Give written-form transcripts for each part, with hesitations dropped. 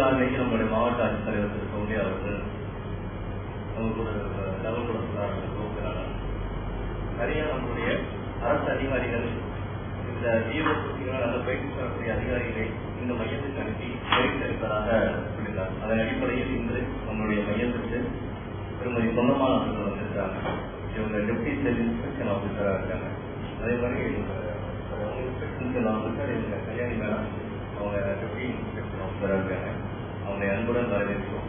மேலாண்மைக்கு நம்மளுடைய மாவட்ட ஆட்சித்தலைவர் திரு சௌந்தே அவர்கள் நமக்கு ஒரு தகவல் கொடுக்கிறார். நிறைய நம்மளுடைய அரசு அதிகாரிகள் இந்த ஜீவசக்திகளால் நல்ல பயிற்சி பெறக்கூடிய அதிகாரிகளை இந்த மையத்துக்கு அனுப்பி பயிற்சி அளிப்பதாக சொல்லியிருக்கார். அதன் அடிப்படையில் இன்று நம்மளுடைய மையத்திற்கு திருமதி சொந்தமான அவர்கள் வந்திருக்காங்க. இவங்க டெப்டி செல் இன்ஸ்பெக்ஷன் ஆஃபீஸராக இருக்காங்க. அதே மாதிரி இன்ஸ்பெக்ஷன் ஆஃபீஸர் இவங்க கல்யாணி மேடம், அவங்க டெப்டி இன்ஸ்பெக்ஷன் ஆஃபீஸராக இருக்காங்க. அவங்களை அன்புடன் வரவேற்கிறோம்.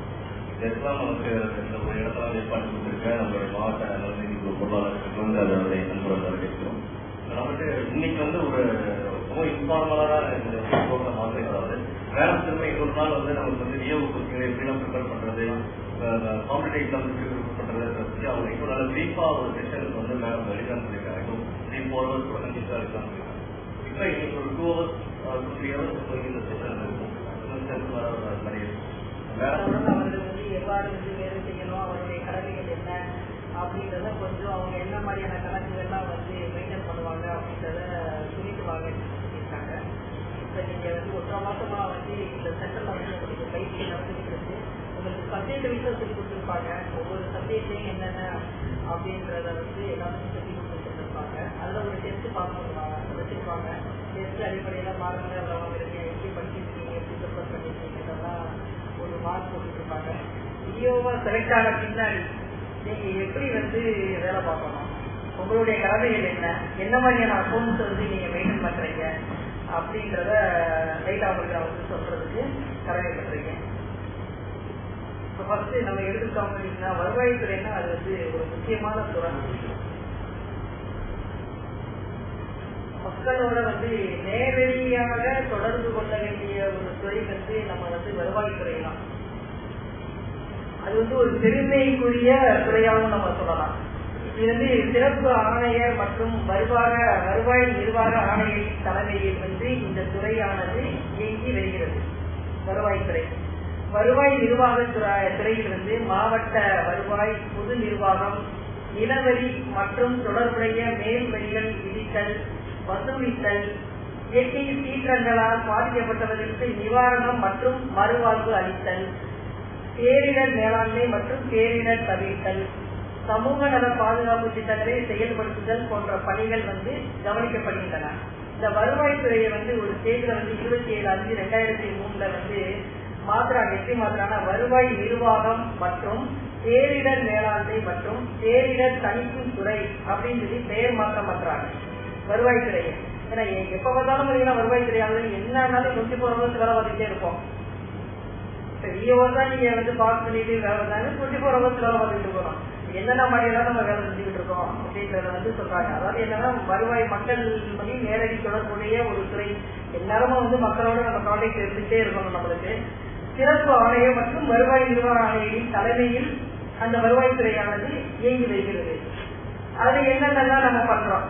இதெல்லாம் நமக்கு இந்த ஒரு இடத்துல ஏற்பாடு கொடுத்துருக்க நம்மளுடைய மாவட்ட நலநிதி பொருளாளர்களுக்கு வந்து அதை அன்புடன் வரவேற்கிறோம். நமக்கு இன்னைக்கு வந்து ஒரு ரொம்ப இன்ஃபார்மலான இந்த ப்ரோக்ராம் மாதிரி, அதாவது வேலை திரும்ப ஒரு நாள் வந்து நமக்கு வந்து விஏஓ கோச்சிங் எப்படிலாம் ப்ரிப்பேர் பண்றது, காம்படிட்டிவ் எக்ஸாம் எப்படி ப்ரிப்பேர் பண்றதை பற்றி அவங்க இப்போ நல்ல பிரீஃபா ஒரு செஷனுக்கு வந்து மேடம் வெளிதான் சொல்லியிருக்காங்க. இப்போ 3-4 hours கூட கண்டிப்பாக இருக்கலாம் சொல்லியிருக்காங்க. இப்போ இன்னைக்கு ஒரு 2 hours 2-3 hours இந்த செஷன் இருக்கும். எவ்வாறு வந்து வேலை செய்யணும், அவருடைய கடமைகள் என்ன அப்படின்றத கொஞ்சம் அவங்க என்ன மாதிரியான கணக்குகள்லாம் வந்து மெயின்டைன் பண்ணுவாங்க அப்படின்றத சொல்லிட்டு வாங்கன்னு சொல்லியிருக்காங்க. இப்போ நீங்கள் வந்து 1.5 மாசமா வந்து இந்த சென்டரில் வந்து உங்களுக்கு பயிற்சி நடந்துக்கிறது. உங்களுக்கு சப்ஜெக்ட் வைஸாக சொல்லி கொடுத்துருப்பாங்க. ஒவ்வொரு சப்ஜெக்ட்லையும் என்னென்ன அப்படின்றத வந்து எல்லாத்தையும் சொல்லி கொடுத்துருப்பாங்க. அதில் ஒரு டெஸ்ட் பாஸ் பண்ணுவாங்க வச்சுருப்பாங்க. டெஸ்ட் அடிப்படையில் மார்க்கு அதில் வாங்குறீங்க, எப்படி படிச்சிருக்கீங்க, எப்படி ப்ரிப்பேர் பண்ணிருக்கீங்க, இதெல்லாம் ஒரு மார்க் போட்டுருப்பாங்க. விஓவா செலக்ட் ஆன பின்னாடி நீங்க எப்படி வந்து வேலை பார்க்கணும், உங்களுடைய கடமைகள் என்ன மாதிரியான அக்கௌண்ட்ஸ் வந்து நீங்க மெயின்டைன் பண்றீங்க அப்படின்றத லைட் அவங்களுக்கு நான் வந்து சொல்றதுக்கு கடமைப்பட்டிருக்கீங்க. இப்போ ஃபர்ஸ்ட் நம்ம எடுத்துக்கிட்டோம் அப்படின்னா வருவாய்த்துறைன்னா அது வந்து ஒரு முக்கியமான துறை. மக்களோட வந்து நேரடியாக தொடர்பு கொள்ள வேண்டிய ஒரு துறை வந்து நம்ம வந்து வருவாய்த்துறை தான். அது வந்து ஒரு பெருமைக்குரிய துறையாகவும் நம்ம சொல்லலாம். இது வந்து சிறப்பு ஆணையர் மற்றும் வருவாய் நிர்வாக ஆணையரின் தலைமையில் வந்து இந்த துறையானது இயங்கி வருகிறது. வருவாய்த்துறை வருவாய் நிர்வாக துறையில் வந்து மாவட்ட வருவாய், பொது நிர்வாகம், நிலவரி மற்றும் தொடர்புடைய மேல் வரிகள் விதித்தல், வசூலித்தல், இயற்கை சீற்றங்களால் பாதிக்கப்பட்டவர்களுக்கு நிவாரணம் மற்றும் மறுவாழ்வு அளித்தல், பேரிடர் மேலாண்மை மற்றும் பேரிடர் தவிர்த்தல், சமூக நல பாதுகாப்பு திட்டங்களை செயல்படுத்துதல் போன்ற பணிகள் வந்து கவனிக்கப்படுகின்றன. இந்த வருவாய்த்துறையை வந்து ஒரு ஸ்டேஜ்ல வந்து 27/5/2003 வந்து மாத்திராங்க. எப்படி மாத்திரானா வருவாய் நிர்வாகம் மற்றும் பேரிடர் மேலாண்மை மற்றும் பேரிடர் தணிக்கும் துறை அப்படின்னு சொல்லி பெயர் மாற்றம் பண்றாங்க வருவாய்த்துறையை. ஏன்னா எப்ப பார்த்தாலும் பார்த்தீங்கன்னா வருவாய்த்துறையாளர்கள் என்னன்னாலும் 24 hours வேலை பார்த்துட்டே இருப்போம். தான் நீங்க வந்து பாஸ் பண்ணிட்டு வேலை வந்தாங்க 24 hours வேலை பார்த்துட்டு போறோம். என்னென்ன மாதிரியெல்லாம் நம்ம வேலை செஞ்சுக்கிட்டு இருக்கோம் அப்படின்றத வந்து சொல்றாங்க. அதாவது என்னன்னா வருவாய் மக்கள் பற்றி நேரடி தொடர்புடைய ஒரு துறை. எல்லாருமே வந்து மக்களோட நம்ம கான்டாக்ட் எடுத்துட்டே இருக்கணும். நம்மளுக்கு சிறப்பு ஆணையர் மற்றும் வருவாய் நிர்வாக ஆணையரின் தலைமையில் அந்த வருவாய்த்துறையானது இயங்கி வருகிறது. அது என்னென்னலாம் நம்ம பண்றோம்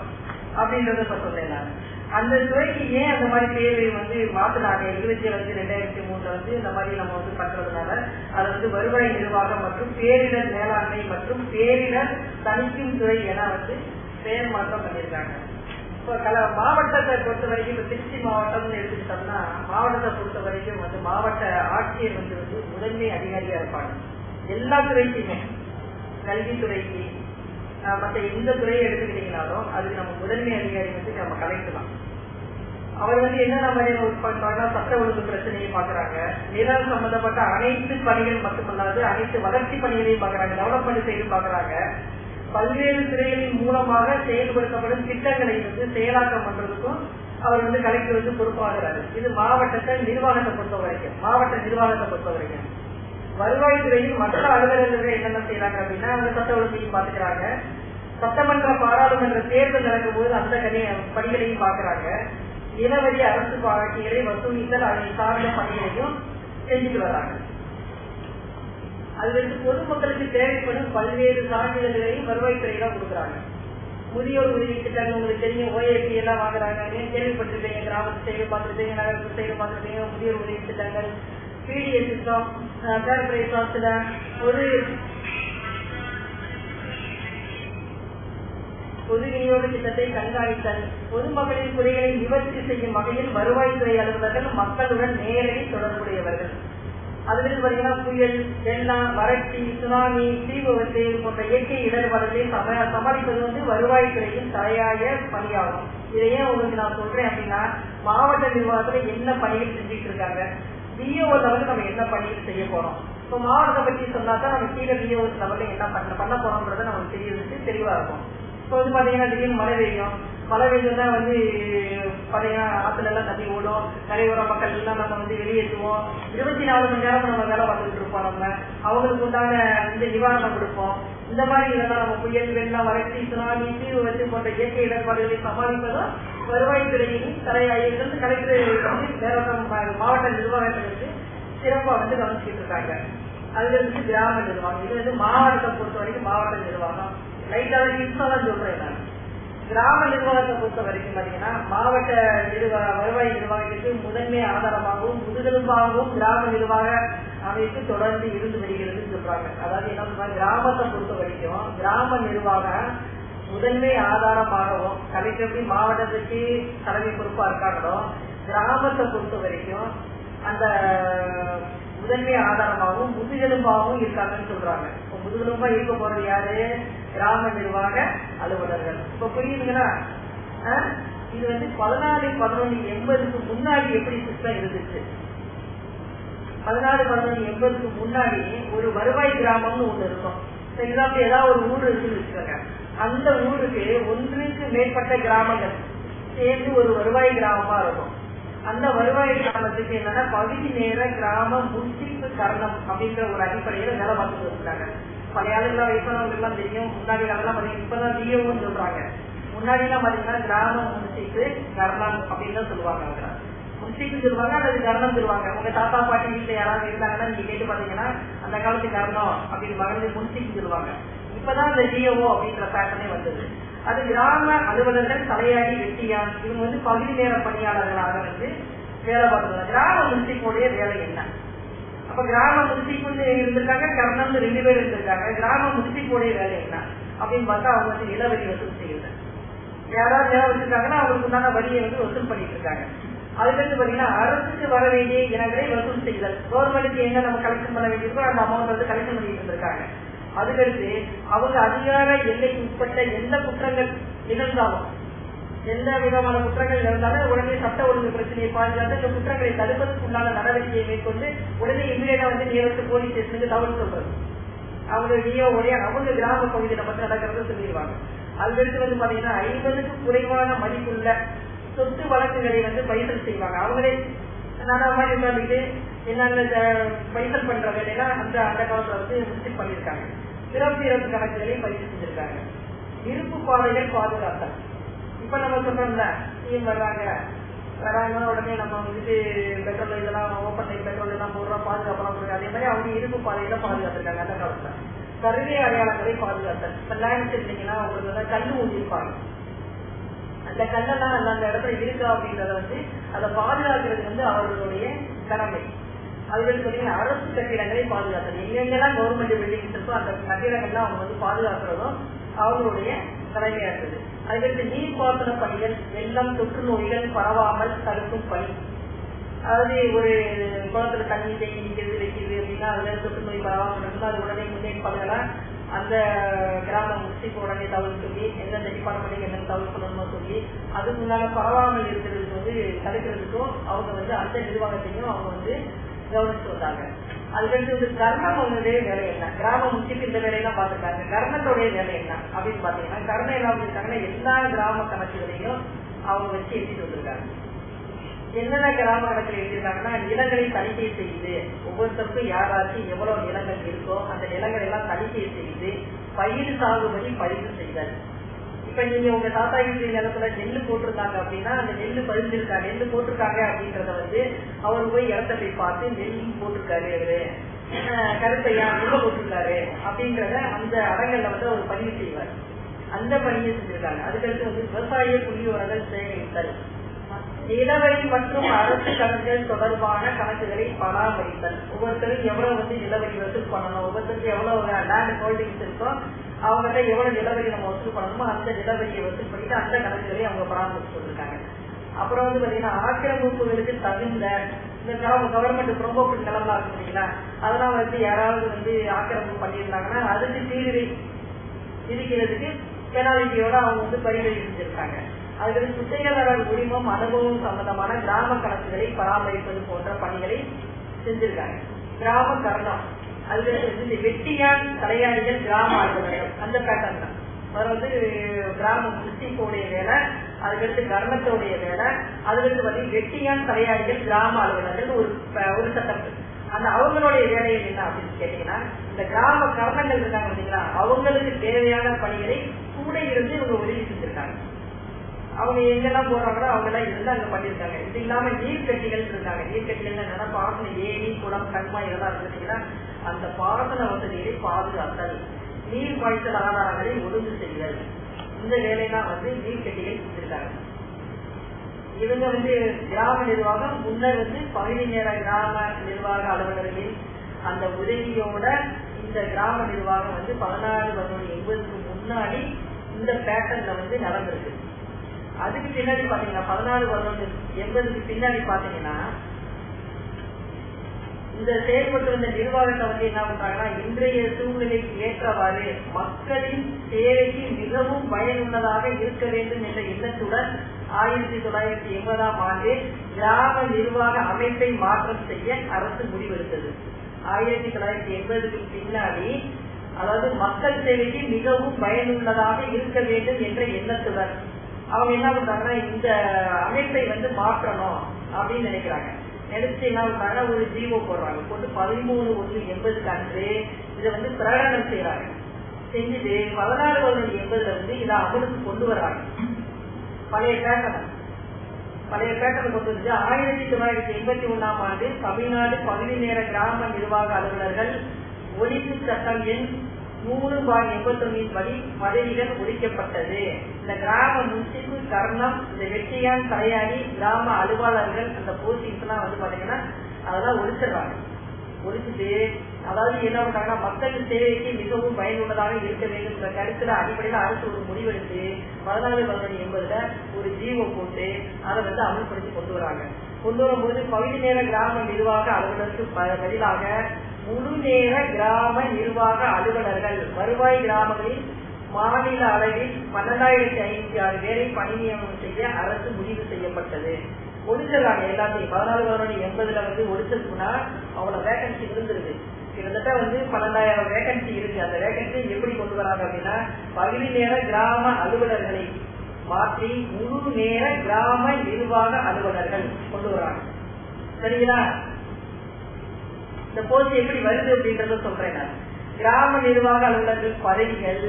அப்படின்றத சொன்னேன் நான். அந்த துறைக்கு ஏன் அந்த மாதிரி பேரு வந்து மாத்தினாங்க 27/5/2003 வந்து இந்த மாதிரி நம்ம வந்து பண்றதுனால அது வந்து வருவாய் நிர்வாகம் மற்றும் பேரிடர் மேலாண்மை மற்றும் பேரிடர் தணிக்கும் துறை என வந்து பெயர் மாற்றம் பண்ணியிருக்காங்க. இப்போ மாவட்டத்தை பொறுத்த வரைக்கும் இப்போ திருச்சி மாவட்டம்னு எடுத்துக்கிட்டோம்னா மாவட்டத்தை பொறுத்த வரைக்கும் வந்து மாவட்ட ஆட்சியர் வந்து முதன்மை அதிகாரியா இருப்பாங்க. எல்லா துறைக்குமே, கல்வித்துறைக்கு மற்ற எந்த துறையை எடுத்துக்கிட்டீங்கனாலும் அதுக்கு நம்ம முதன்மை அதிகாரி வந்து நம்ம கலெக்டலாம். அவர் வந்து என்ன மாதிரி ஒர்க் பண்றாங்க, சட்ட ஒழுங்கு பிரச்சனையை பாக்குறாங்க, நிலம் சம்பந்தப்பட்ட அனைத்து பணிகள் மட்டுமல்லாது அனைத்து வளர்ச்சி பணிகளையும் பாக்குறாங்க, டெவலப்மெண்ட் சைடு பாக்குறாங்க. பல்வேறு துறைகளின் மூலமாக செயல்படுத்தப்படும் திட்டங்களை வந்து செயலாக்கம் பண்றதுக்கும் அவர் வந்து கலெக்டர் வந்து பொறுப்பாகிறாரு. இது மாவட்ட நிர்வாகத்தை பொறுத்த வரைக்கும். வருவாய்த்துறையில் மற்ற அலுவலர்கள் என்னென்ன செய்யறாங்க அப்படின்னா அந்த சட்ட ஒழுங்கையும் பாத்துக்கிறாங்க. சட்டமன்ற பாராளுமன்ற தேர்தல் நடக்கும் போது அந்த பணிகளையும் பாக்குறாங்க. நிலவரி அரசு பாராட்டிகளை வசூலித்தல் அதை சார்ந்த பணிகளையும் செஞ்சுட்டு வர்றாங்க. அது வந்து பொதுமக்களுக்கு தேவைப்படும் பல்வேறு சான்றிதழ்களையும் வருவாய்த்துறை தான் கொடுக்குறாங்க. முதியோர் உதவி திட்டங்கள் உங்களுக்கு தெரியும், OAP எல்லாம் வாங்குறாங்க. கேள்விப்பட்டிருப்பீங்க, கிராமத்து சைடு பார்த்துருப்பீங்க, நகரத்து சைடு பார்த்துருப்பீங்க. முதியோர் உதவி திட்டங்கள், PDA திட்டம், பொது விநியோக திட்டத்தை கண்காணித்தல், பொதுமக்களின் குறைகளை நிவர்த்தி செய்யும் வகையில் வருவாய்த்துறை அலுவலர்கள் மக்களுடன் நேரடி தொடர்புடையவர்கள். அதுல பாத்தீங்கன்னா புயல், வெள்ளம், வறட்சி, சுனாமி, தீ விபத்து போன்ற இயற்கை இடர்பாடுகளை சமாளிப்பது வருவாய்த்துறையின் தலையாய பணியாகும். இதையே உங்களுக்கு நான் சொல்றேன் அப்படின்னா, மாவட்ட நிர்வாகத்துல என்ன பணிகள் செஞ்சுட்டு இருக்காங்க, டிஓ லெவலுக்கு நம்ம என்ன பணிகள் செய்ய போறோம். இப்போ மாவட்டத்தை பத்தி சொன்னாதான் நம்ம கீழே டிஓ லெவலில் என்ன பண்ண போறோம்ன்றத நமக்கு தெளிவா இருக்கும். இப்போ பாத்தீங்கன்னா திடீர்னு மழை பெய்யும், மழை பெய்யும்னா பாத்தீங்கன்னா ஆத்துல எல்லாம் தண்ணி ஓடும், கரையோர மக்கள் எல்லாம் நம்ம வெளியேற்றுவோம். 24 மணி நேரம் நம்ம வேலை பார்த்துட்டு இருப்போம். நம்ம அவங்களுக்கு உண்டான நிவாரணம் கொடுப்போம். இந்த மாதிரி இதெல்லாம் நம்ம புயல், வெள்ளம், வறட்சி, சுனாமி, தீ விபத்து போன்ற இயற்கை இடர்பாடுகளை சமாளிப்பதும் வருவாய்த்துறையின் தலையாயிருந்து கலெக்டர் மாவட்ட நிர்வாகத்திற்கு சிறப்பா கவனிச்சுட்டு இருக்காங்க. அதுல கிராம நிர்வாகம், இது மாவட்டத்தை பொறுத்த வரைக்கும் மாவட்ட நிர்வாகம். லைட்டாக தான் சொல்றேன் நான். கிராம நிர்வாகத்தை பொறுத்த வரைக்கும் பாத்தீங்கன்னா, மாவட்ட வருவாய் நிர்வாகத்துக்கு முதன்மை ஆதாரமாகவும் முதுகெலும்பாகவும் கிராம நிர்வாக அமைப்பு தொடர்ந்து இருந்து வருகிறது சொல்றாங்க. அதாவது என்ன சொல்றாங்க, கிராமத்தை பொறுத்த வரைக்கும் கிராம நிர்வாகம் முதன்மை ஆதாரமாகவும், கலெக்டர் எப்படி மாவட்டத்துக்கு தலைமை பொறுப்பா இருக்காங்களோ, கிராமத்தை பொறுத்த வரைக்கும் அந்த முதன்மை ஆதாரமாகவும் முதுகெலும்பாகவும் இருக்காங்கன்னு சொல்றாங்க. முதுகெலும்பா இருக்க போறது யாரு? கிராம நிர்வாக அலுவலர்கள். இப்ப புரியுதுங்களா? இது 14/11/80க்கு முன்னாடி எப்படி சிஸ்டம் இருந்துச்சு? 14/11/80க்கு முன்னாடி ஒரு வருவாய் கிராமம்னு ஒண்ணு இருக்கும். எக்ஸாம்பிள் ஏதாவது ஒரு ஊர் இருக்குன்னு வச்சுக்கோங்க. அந்த ஊருக்கு ஒன்றுக்கு மேற்பட்ட கிராமங்கள் சேர்ந்து ஒரு வருவாய் கிராமமா இருக்கும். அந்த வருவாய் கிராமத்துக்கு என்னன்னா பகுதி நேர கிராம முன்சிப்பு கரணம் அப்படிங்கிற ஒரு அடிப்படையில வேலை பார்த்துட்டு வச்சுட்டாங்க. பழைய ஆளுலாம் வயசானவங்க எல்லாம் தெரியும். முன்னாடி காலம்லாம் பாத்தீங்கன்னா இப்பதான் டிஓன்னு சொல்றாங்க. முன்னாடி எல்லாம் பாத்தீங்கன்னா கிராம முன்சிப்பு கரணம் அப்படின்னு தான் சொல்லுவாங்க. முன்சிப்பு சொல்லுவாங்க அல்லது கரணம் சொல்லுவாங்க. உங்க தாத்தா பாட்டி வீட்டுல யாராவது இருந்தாங்கன்னா நீங்க கேட்டு பாத்தீங்கன்னா அந்த காலத்து கரணம் அப்படின்னு மகளிர் முன்சிப்பு சொல்லுவாங்க. இப்பதான் இந்த டிஓ அப்படிங்கிற பேட்டர்னே வந்தது. அது கிராம அலுவலர்கள் தலையாடி வெட்டியான் இவங்க பகுதி நேர பணியாளர்களாக வேலை பார்த்துருக்காங்க. கிராம முன்சிப்புடைய வேலை என்ன? அப்ப கிராம முன்சிப்பு இருந்திருக்காங்க, கர்ணம் 2 பேர் இருந்திருக்காங்க. கிராம முன்சிப்புடைய வேலை என்ன அப்படின்னு பார்த்தா அவங்க நிலவரி வசூல் செய்யுது. யாராவது வேலை வச்சிருக்காங்கன்னா அவங்களுக்கு உண்டான வரியை வசூல் பண்ணிட்டு இருக்காங்க. அதுக்கு பாத்தீங்கன்னா அரசுக்கு வர வேண்டிய இனங்களை வசூல் செய்தல். கவர்மெண்ட்டுக்கு என்ன நம்ம கலெக்ஷன் பண்ண வேண்டியிருக்கோ அந்த அமௌண்ட் கலெக்ஷன் பண்ணிட்டு இருந்திருக்காங்க. அதுக்கடுத்து அவங்க அதிகார எல்லைக்கு உட்பட்ட எந்த குற்றங்கள் நிகழ்ந்தாலும், எந்த விதமான குற்றங்கள் இருந்தாலும் உடனே சட்ட ஒழுங்கு பிரச்சனையை பாதுகாத்து இந்த குற்றங்களை தடுப்பதற்கு உண்டான நடவடிக்கையை மேற்கொண்டு உடனே இமீடியட்டா நேரத்து போலீஸ் ஸ்டேஷனுக்கு தகவல் சொல்றது. அவங்க டிஓடைய அவங்க கிராம பகுதியில மட்டும் நடக்கிறத சொல்லிடுவாங்க. அதுக்கடுத்து பாத்தீங்கன்னா 50க்கு குறைவான மதிப்புள்ள சொத்து வழக்குகளை பைசல் செய்வாங்க. அவங்களே மாதிரி உட்காந்துட்டு என்னென்ன பைசல் பண்ற வேலையா அந்த காலத்துல முடிச்சு பண்ணிருக்காங்க. பிறப்பு இறப்பு கணக்குகளை பதிவு செஞ்சிருக்காங்க. இருப்பு பாதைகள் பாதுகாத்தல். இப்ப நம்ம சொல்றோம்ல, சிஎம் வர்றாங்க உடனே நம்ம பெட்ரோல் இதெல்லாம் ஓப்பன் லைன் பெட்ரோல் எல்லாம் போடுறோம், பாதுகாப்பெல்லாம் போடுறோம். அதே மாதிரி அவங்க இருப்பு பாதையில பாதுகாத்திருக்காங்க. அந்த காலத்துல கருவி அடையாளங்களை பாதுகாத்தல். இப்ப லேண்ட் இருந்தீங்கன்னா உங்களுக்கு கல்லு ஊதிருப்பாங்க. அந்த கல்லெல்லாம் அந்த இடத்துல இருக்கா அப்படின்றத அதை பாதுகாக்கிறது அவர்களுடைய கடமை. அதுக்கு பாத்தீங்கன்னா அரசு கட்டிடங்களை பாதுகாத்தல். எங்கெங்கெல்லாம் கவர்மெண்ட் பில்டிங்ஸ் இருக்கோ அந்த கட்டிடங்கள்லாம் அவங்க பாதுகாக்கிறதும் அவங்களுடைய கடமையா இருக்குது. அதுக்கு நீர்ப்பாசன பணிகள், வெள்ளம், தொற்று நோய்கள் பரவாமல் தடுக்கும் பணி. அதாவது ஒரு குளத்துல தண்ணி தேங்கி நிக்கிறது வைக்கிறது அப்படின்னா அதுல தொற்று நோய் பரவாமல் இருக்குன்னா அது உடனே முன்னேற்பாடுகளா அந்த கிராம முஸ்லிம் உடனே தகவல் சொல்லி எந்தெந்த டிபார்ட்மெண்ட்டுக்கு என்னென்ன தகவல் சொல்லணும்னு சொல்லி அதுக்கு முன்னால பரவாமல் இருக்கிறதுக்கு தடுக்கிறதுக்கும் அவங்க அந்த நிர்வாகத்தையும் அவங்க கவனிச்சு வந்தாங்க. அதுக்கடுத்து கர்ணனுடைய வேலை என்ன? கிராம முஸ்லிம் இந்த வேலையெல்லாம் பார்த்துருக்காங்க. கர்ணனுடைய வேலை என்ன அப்படின்னு பாத்தீங்கன்னா, கர்ணம் என்ன பண்ணிருக்காங்கன்னா எல்லா கிராம கணக்குகளையும் அவங்க வச்சு எழுதிட்டு வந்திருக்காங்க. என்னென்ன கிராம கணக்கில் எழுதியிருக்காங்கன்னா, நிலங்களை தணிக்கை செய்து ஒவ்வொருத்தருக்கும் யாராச்சும் எவ்வளவு நிலங்கள் இருக்கோ அந்த நிலங்கள் எல்லாம் தணிக்கை செய்து பயிர் சாகுபடி பதிவு செய்தல். இப்ப நீங்க உங்க தாத்தா வீட்டு நிலத்துல நெல்லு போட்டிருக்காங்க அப்படின்னா அந்த நெல்லு பதிஞ்சிருக்காங்க, நெல்லு போட்டிருக்காங்க அப்படின்றத அவரு போய் இடத்த போய் பார்த்து நெல்லு போட்டிருக்காரு அவரு, கருத்தையா நெல்ல போட்டிருக்காரு அப்படின்றத அந்த அடங்கல்ல அவர் பதிவு செய்வார். அந்த பணியை செஞ்சிருக்காங்க. அதுக்கடுத்து விவசாய புள்ளிவிவரங்கள் சேகரித்தல், நிலவரி மற்றும் அரசு கணக்குகள் தொடர்பான கணக்குகளை பராமரித்தல். ஒவ்வொருத்தரும் எவ்வளவு நிலவரி வசூல் பண்ணணும், ஒவ்வொருத்தருக்கு எவ்வளவு லேண்ட் ஹோல்டிங்ஸ் இருக்கோ அவங்ககிட்ட எவ்வளவு நிலவரி நம்ம வசூல் பண்ணணுமோ அந்த நிலவரியை வசூல் பண்ணிட்டு அந்த கணக்குகளை அவங்க பராமரிச்சு சொல்லிருக்காங்க. அப்புறம் பாத்தீங்கன்னா ஆக்கிரமிப்புகளுக்கு தகுந்த இந்த கவர்மெண்ட் ப்ரொமோஷன் நிலம்லாம் இருக்கு இல்லைங்களா, அதெல்லாம் வந்து யாராவது வந்து ஆக்கிரமிப்பு பண்ணியிருந்தாங்கன்னா அதுக்கு தீர்வை இருக்கிறதுக்கு பெனாலிட்டியோட அவங்க வந்து பரிந்துரை செஞ்சிருக்காங்க. அதுக்கு குத்தகையாளர் உரிமம் அனுபவம் சம்பந்தமான கிராம கணக்குகளை பராமரிப்பது போன்ற பணிகளை செஞ்சிருக்காங்க. கிராம கரணம், அதுக்கு இந்த வெட்டியான் தலையாடிகள் கிராம அலுவலர்கள் அந்த பேட்டர்ன் தான். அது வந்து கிராம முன்சிப்போடைய வேலை, அதுக்கடுத்து கர்ணத்தோடைய வேலை, அதுக்கடுத்து வந்து வெட்டியான் தலையாடிகள் கிராம அலுவலர்கள் ஒரு சட்டம். அந்த அவங்களுடைய வேலையை என்ன அப்படின்னு கேட்டீங்கன்னா, இந்த கிராம கர்ணங்கள் இருக்காங்க இல்லைங்களா, அவங்களுக்கு தேவையான பணிகளை கூட இருந்து இவங்க உதவி செஞ்சிருக்காங்க. அவங்க எங்கெல்லாம் போறாங்களோ அவங்க எல்லாம் இருந்து அங்க பண்ணிருக்காங்க. இது இல்லாம நீர்கட்டிகள் இருக்காங்க. நீர்கட்டிகள் என்னன்னா பாசன ஏரி குளம் கண்மா இதெல்லாம் இருந்துச்சுன்னா அந்த பாசன வசதிகளை பாதுகாத்தல், நீர் பாய்ச்சல் ஆதாரங்களை ஒழுங்கு செய்தல், இந்த வேலைதான் வந்து நீர்கட்டிகள் செஞ்சிருக்காங்க. இவங்க வந்து கிராம நிர்வாகம் முன்னர் வந்து பகுதி நேர கிராம நிர்வாக அலுவலர்களின் அந்த உதவியோட இந்த கிராம நிர்வாகம் வந்து 1680 முன்னாடி இந்த பேட்டர்ன்ல வந்து நடந்திருக்கு. அதுக்கு பின்னாடி பாத்தீங்கன்னா 1680 பின்னாடி பாத்தீங்கன்னா இந்த செயல்பட்டு வந்த நிர்வாகத்தை வந்து என்ன பண்றாங்கன்னா, இன்றைய சூழ்நிலைக்கு ஏற்றவாறு மக்களின் சேவைக்கு மிகவும் பயனுள்ளதாக இருக்க வேண்டும் என்ற எண்ணத்துடன் 1980ஆம் ஆண்டு கிராம நிர்வாக அமைப்பை மாற்றம் செய்ய அரசு முடிவெடுத்தது. 1980க்கு பின்னாடி, அதாவது மக்கள் சேவைக்கு மிகவும் பயனுள்ளதாக இருக்க வேண்டும் என்ற எண்ணத்துடன் அவங்க என்ன பண்றாங்கன்னா, இந்த அமைப்பை வந்து மாற்றணும் அப்படின்னு நினைக்கிறாங்க. நினைச்சு என்ன பண்றாங்க, ஒரு ஜீவோ போடுறாங்க. போட்டு 13/1/80 அன்று இதை வந்து பிரகடனம் செய்யறாங்க. செஞ்சுட்டு 16/1/80 வந்து இதை அமலுக்கு கொண்டு வர்றாங்க. பழைய பேட்டர்ன் கொண்டு வந்து 1981ஆம் ஆண்டு தமிழ்நாடு பகுதி நேர கிராம நிர்வாக அலுவலர்கள் ஒழிப்பு சட்டம் எண் 3/81 படி பதவிகள் ஒழிக்கப்பட்டது. இந்த கிராம முன்சிப்பு கர்ணம், இந்த வெட்டியான் தலையாடி கிராம அலுவலர்கள் அந்த போஸ்டிங்ஸ் எல்லாம் வந்து பாத்தீங்கன்னா அதெல்லாம் ஒழிச்சிடுறாங்க. ஒழிச்சுட்டு அதாவது என்ன பண்றாங்கன்னா, மக்கள் சேவைக்கு மிகவும் பயனுள்ளதாக இருக்க வேண்டும் என்ற கருத்துல அடிப்படையில் அரசு ஒரு முடிவெடுத்து 14/11/80 ஒரு ஜீவோ போட்டு அதை வந்து அமல்படுத்தி கொண்டு வராங்க. கொண்டு வரும்போது பகுதி நேர கிராம நிர்வாக அலுவலருக்கு பதிலாக முழு நேர கிராம நிர்வாக அலுவலர்கள் வருவாய் கிராமங்களில் மாநில அளவில் 12,506 பேரை பணி நியமனம் செய்ய அரசு முடிவு செய்யப்பட்டது. ஒழிச்சிடறாங்க எல்லாத்தையும். 14/11/80 வந்து ஒழிச்சதுக்குன்னா அவ்வளவு வேகன்சி இருந்துருது. கிட்டத்தட்ட வந்து 12,000 வேகன்சி இருக்கு. அந்த வேகன்சி எப்படி கொண்டு வராங்க அப்படின்னா, பகுதி நேர கிராம அலுவலர்களை மாற்றி முழு நேர கிராம நிர்வாக அலுவலர்கள் கொண்டு வராங்க. சரிங்களா? இந்த போஸ்ட் எப்படி வருது அப்படின்றத சொல்றேன் நான். கிராம நிர்வாக அலுவலர்கள் பதவிகள்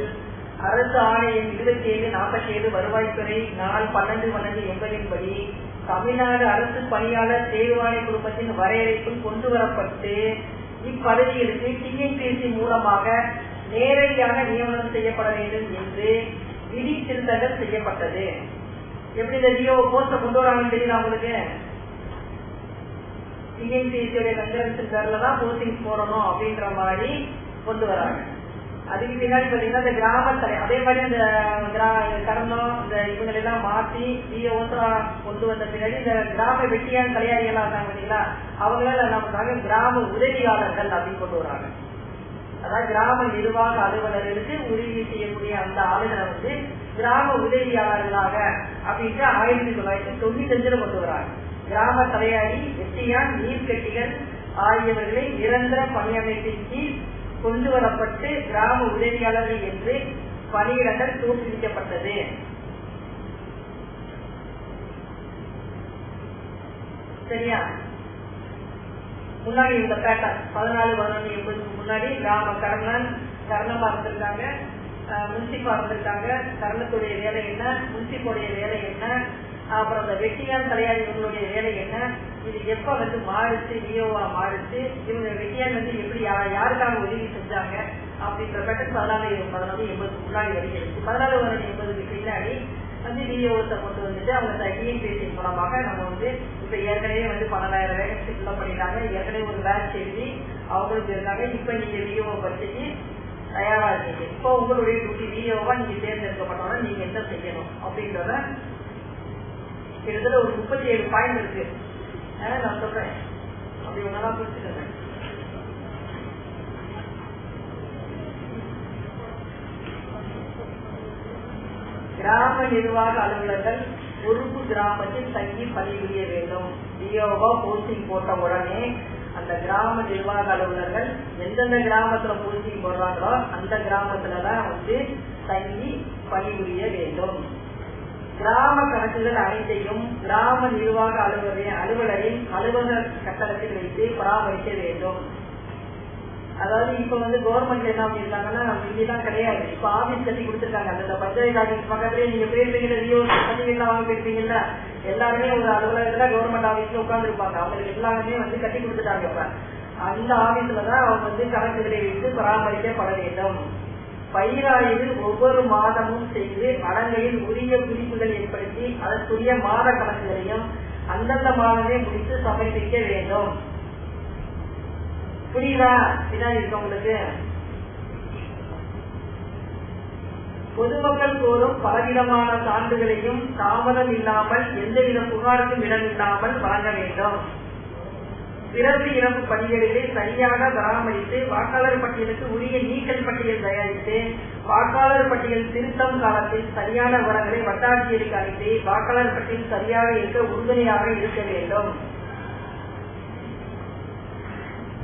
அரசு ஆணையம் 2747 வருவாய்த்துறை நாள் 12/12/80 படி தமிழ்நாடு அரசு பணியாளர் தேர்வாணை குழுமத்தின் வரையறைக்குள் கொண்டு வரப்பட்டு இப்பதவிகளுக்கு டிஎன்பிஎஸ்சி மூலமாக நேரடியாக நியமனம் செய்யப்பட வேண்டும் என்று விதி திருத்தங்கள் செய்யப்பட்டது. எப்படி இந்த ஜியோ போஸ்ட கொண்டு வராங்கன்னு தெரியல உங்களுக்கு? டிஎன்பிஎஸ்சியோட கன்சர்வேஷன் பேர்லதான் போஸ்டிங் போடணும் அப்படின்ற மாதிரி கொண்டு வராங்க. அதுக்கு பின்னாடி பாத்தீங்கன்னா இந்த கிராமத்தலை அதே மாதிரி இந்த கரணம் இந்த இவங்களெல்லாம் மாற்றி ஜியோசா கொண்டு வந்த பின்னாடி இந்த கிராம வெட்டியான தலையாரிகளா இருக்காங்க இல்லைங்களா, அவங்களால என்ன பண்றாங்க, கிராம உதவியாளர்கள் அப்படின்னு கொண்டு வராங்க. அதாவது கிராம நிர்வாக அலுவலர்களுக்கு உதவி செய்யக்கூடிய அந்த ஆளுநரை வந்து கிராம உதவியாளர்களாக அப்படின்ட்டு 1995 கொண்டு வராங்க. கிராம தலையாரி, வெட்டியான், நீர்கட்டிகள் ஆகியவர்களை நிரந்தர பணியமைப்பின் கீழ் கொண்டு வரப்பட்டு கிராம உதவியாளர்கள் என்று பணியிடங்கள் தோற்றுவிக்கப்பட்டது. சரியா? முன்னாடி இந்த பேட்டர்ன் 14/11/80 முன்னாடி கிராம கர்ணமா இருந்திருக்காங்க, முன்சிப்பா இருந்திருக்காங்க. கர்ணத்துடைய வேலை என்ன, முன்சிப்போடைய வேலை என்ன, அப்புறம் இந்த வெட்டியான் தலையாரிகளுடைய வேலை என்ன, இது எப்ப வந்து மாறுச்சு, வியோவா மாறுச்சு, இவங்க வெட்டியான் வந்து எப்படி யாருக்காக உதவி செஞ்சாங்க அப்படின்ற பேட்டர்ன் 14/11/80 முன்னாடி வருகிறது. 14/11/80 பின்னாடி வந்து விஓஸை கொண்டு வந்துட்டு அவங்க டிஎன்பிஎஸ்சி மூலமாக நம்ம வந்து இப்ப ஏற்கனவே வந்து 12,000 வேகன்சி ஃபில் பண்ணிட்டாங்க. ஏற்கனவே ஒரு பேட்ச் எழுதி அவங்களுக்கு இருக்காங்க. இப்ப நீங்க விஓ படிச்சுட்டு தயாரா இருக்கீங்க. இப்போ உங்களுடைய டியூட்டி விஓவா நீங்க தேர்ந்தெடுக்கப்பட்டோம்னா நீங்க என்ன செய்யணும் அப்படின்றத கிட்டத்தட்ட ஒரு 37 பாயிண்ட் இருக்கு. நான் சொல்றேன். அப்படி ஒன்னா புரிச்சுக்கோங்க. கிராம நிர்வாக அலுவலர்கள் பொறுப்பு கிராமத்தில் தங்கி பணிபுரிய வேண்டும். டிஓவா போஸ்டிங் போட்ட உடனே அந்த கிராம நிர்வாக அலுவலர்கள் எந்தெந்த கிராமத்துல போஸ்டிங் போடுறாங்களோ அந்த கிராமத்துலதான் தங்கி பணிபுரிய வேண்டும். கிராம கணக்குகள் அனைத்தையும் கிராம நிர்வாக அலுவலரின் அலுவலக கட்டடத்தில் வைத்து பராமரிக்க வேண்டும். அதாவது இப்ப கவர்மெண்ட் என்ன பண்ணிருக்காங்கன்னா இங்கெல்லாம் கிடையாது. இப்ப ஆபீஸ் கட்டி கொடுத்துருக்காங்க. அந்த பஞ்சாயத்து ஆபீஸ் பக்கத்துலயே நீங்க போயிருப்பீங்கல்ல, வாங்க போயிருப்பீங்கல்ல, எல்லாருமே ஒரு அலுவலகத்துல கவர்மெண்ட் ஆபீஸ்ல உட்கார்ந்து இருப்பாங்க. அவங்களுக்கு எல்லாருமே கட்டி கொடுத்துட்டாங்க. இப்ப அந்த ஆபீஸ்லதான் அவங்க கணக்குகளை வைத்து பராமரிக்கப்பட வேண்டும். பயிராய்வு ஒவ்வொரு மாதமும் செய்து அடங்கையில் உரிய குறிப்புகள் ஏற்படுத்தி அதற்குரிய மாத கணக்குகளையும் அந்தந்த மாதமே முடித்து சமர்ப்பிக்க வேண்டும். புரியுதா? பின்னாடி இருக்கவங்களுக்கு பொதுமக்கள் கோரும் பலவிதமான சான்றுகளையும் தாமதம் இல்லாமல் எந்தவித புகாருக்கும் இடமில்லாமல் வழங்க வேண்டும். பிறப்பு இறப்பு பதிவேடுகளை சரியாக பராமரித்து வாக்காளர் பட்டியலுக்கு உரிய நீக்கல் பட்டியல் தயாரித்து வாக்காளர் பட்டியல் திருத்தம் காலத்தில் சரியான விவரங்களை வட்டாட்சியருக்கு அளித்து வாக்காளர் பட்டியல் சரியாக இருக்க உறுதுணையாக இருக்க வேண்டும்.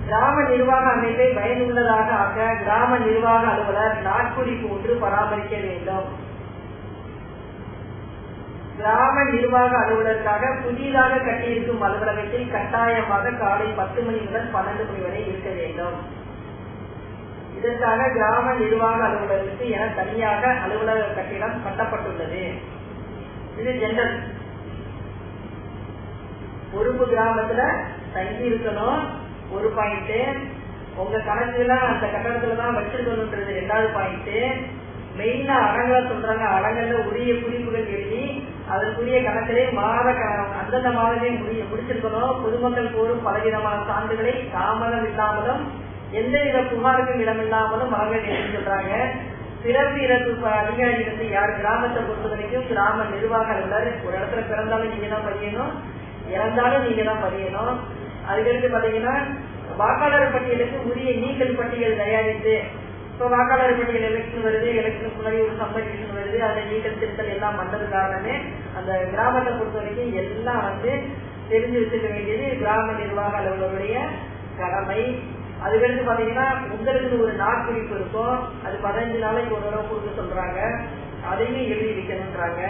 கிராம நிர்வாக அமைப்பை பயனுள்ளதாக ஆக்க கிராம நிர்வாக அலுவலர் நாட்குறிப்பு ஒன்று பராமரிக்க வேண்டும். கிராம நிர்வாக அலுவலருக்காக புதிதாக கட்டியிருக்கும் அலுவலகத்தில் கட்டாயமாக காலை 10 மணி முதல் 12 மணி வரை இருக்க வேண்டும். இதற்காக கிராம நிர்வாக அலுவலருக்கு என தனியாக அலுவலக கட்டிடம் கட்டப்பட்டுள்ளது. இது ஜெனரல். பொறுப்பு கிராமத்துல தங்கி இருக்கணும் ஒரு பாயிண்ட். உங்க கணக்குல அந்த கட்டடத்துலதான் வச்சிருக்கணும்ன்றது 2வது பாயிண்ட். மெயினா அடங்கா சொல்றாங்க. அடங்கல்ல உரிய குறிப்புகள் எழுதி அதற்குரிய கணக்கிலே அந்தந்த மாதமே முடிச்சிருக்கணும். பொதுமக்கள் கோரும் பலவிதமான சான்றுகளை தாமதம் இல்லாமலும் எந்தவித புகாருக்கும் இடமில்லாமலும் வழங்க வேண்டும் சொல்றாங்க. பிறப்பு இறப்பு அதிகாரி யார்? கிராமத்தை பொறுத்த வரைக்கும் கிராம நிர்வாக அலுவலர். ஒரு இடத்துல பிறந்தாலும் நீங்க தான் பதியணும், இறந்தாலும் நீங்க தான் பதியணும். அதுக்கடுத்து பாத்தீங்கன்னா வாக்காளர் பட்டியலுக்கு உரிய நீக்கல் பட்டியல் தயாரித்து, இப்ப வாக்காளர் பட்டியல் எலெக்ஷன் வருது, எலெக்ஷன் முன்னாடி ஒரு சம்பரிஷன் வருது, அதை நீக்கல் திருத்தல் எல்லாம் பண்றது காரணமே அந்த கிராமத்தை பொறுத்த வரைக்கும் எல்லாம் தெரிஞ்சு வச்சுக்க வேண்டியது கிராம நிர்வாக அலுவலருடைய கடமை. அதுக்கடுத்து பாத்தீங்கன்னா உங்களுக்கு ஒரு நாட்குறிப்பு இருக்கும். அது 15 நாளைக்கு ஒரு தடவை கொடுக்க சொல்றாங்க. அதையும் எழுதி வைக்கணும்ன்றாங்க.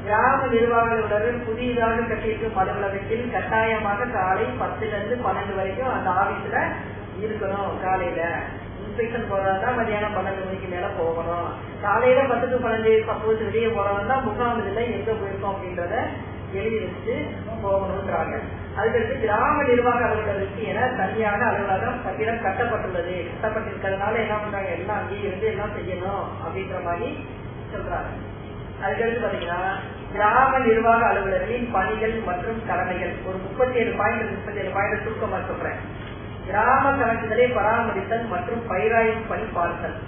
கிராம நிர்வாக அலுவலர்கள் புதிதாக கட்டியிருக்கும் அலுவலகத்தில் கட்டாயமாக காலை 10 to 12 வரைக்கும் அந்த ஆபீஸ்ல இருக்கணும். காலையில இன்ஸ்பெக்ஷன் போறதா மதியானம் 12 மணிக்கு மேல போகணும். காலையில 10 to 12 சப்போஸ் வெளியே போறவங்க முகாம் இதுல எங்க போயிருக்கோம் அப்படின்றத எழுதி வச்சு போகணும்ன்றாங்க. அதுக்கடுத்து கிராம நிர்வாக அலுவலருக்கு என தனியாக அலுவலகம் கட்டிடம் கட்டப்பட்டுள்ளது. கட்டப்பட்டிருக்கிறதுனால என்ன பண்றாங்க, எல்லாம் அங்கேயே இருந்து எல்லாம் செய்யணும் அப்படின்ற மாதிரி சொல்றாங்க. அதுக்கடுத்து பாத்தீங்கன்னா கிராம நிர்வாக அலுவலர்களின் பணிகள் மற்றும் கடமைகள் ஒரு 37 பாயிண்ட் சுருக்கமா சொல்றேன். கிராம கணக்குகளை பராமரித்தல் மற்றும் பயிராய்வு பணி பார்த்தல்.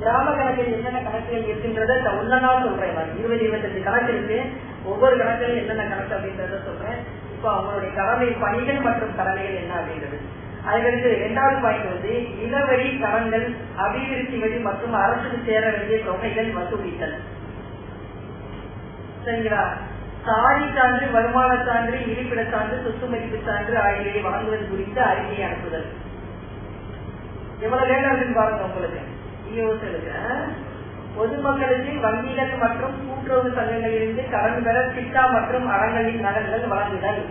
கிராம கணக்கில் என்னென்ன கணக்குகள் இருக்கின்றத ஒன்னா சொல்றேன். 20-25 கணக்கு இருக்கு. ஒவ்வொரு கணக்கிலும் என்னென்ன கணக்கு அப்படின்றத சொல்றேன். இப்ப அவங்களுடைய கடமை பணிகள் மற்றும் கடமைகள் என்ன அப்படின்றது. அதுக்கடுத்து 2வது பாயிண்ட் நிலவரி கடன்கள், அபிவிருத்தி வரி மற்றும் அரசுக்கு சேர வேண்டிய தொகைகள் வசூலித்தல். சரிங்களா? சாதி சான்று, வருமான சான்று, இருப்பிட சான்று, சொத்து மதிப்பு சான்று ஆகியவை வழங்குவது குறித்த அறிக்கையை அனுப்புதல். எவ்வளவு வேலை இருக்குன்னு பாருங்க உங்களுக்கு. பொதுமக்களுக்கு வங்கிகள் மற்றும் கூட்டுறவு சங்கங்களிலிருந்து கடன் பெற சிட்டா மற்றும் அறங்களின் நகல்கள் வழங்குதல்.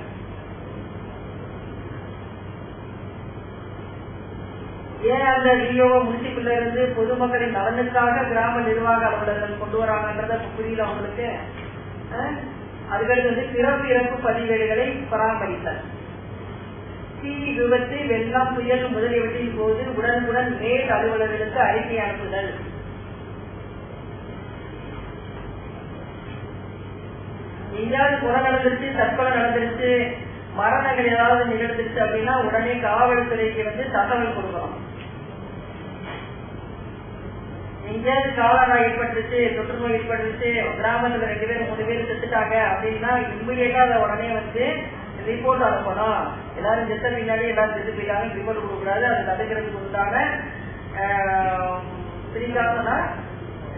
ஏன் அந்த டிஓ முனிசிபல்ல இருந்து பொதுமக்களின் நலனுக்காக கிராம நிர்வாக அலுவலர்கள் கொண்டு வராங்கன்றத புரியல உங்களுக்கு. அதுக்கடுத்து பிறப்பு இறப்பு பதிவேடுகளை பராமரித்தல். தீ விபத்து, வெள்ளம், புயல் முதலியவற்றின் போது உடனுக்குடன் மேல் அலுவலர்களுக்கு அறிக்கை அனுப்புதல். எங்கேயாவது கொலை நடந்துருச்சு, தற்கொலை நடந்துருச்சு, மரணங்கள் ஏதாவது நிகழ்ந்துருச்சு அப்படின்னா உடனே காவல்துறைக்கு தகவல் கொடுக்கணும். எங்கேயாவது காலரா ஏற்பட்டுருச்சு, தொற்று நோய் ஏற்பட்டுருச்சு, கிராமத்துல 2 பேர் 3 பேர் செத்துட்டாங்க அப்படின்னா இம்மிடியேட்டா அதை உடனே ரிப்போர்ட் அனுப்பணும். எல்லாரும் செத்த பின்னாடி எல்லாரும் செத்து போயிட்டாங்க ரிப்போர்ட் கொடுக்க கூடாது. அது தடுக்கிறதுக்கு உண்டான பிரிகாசனா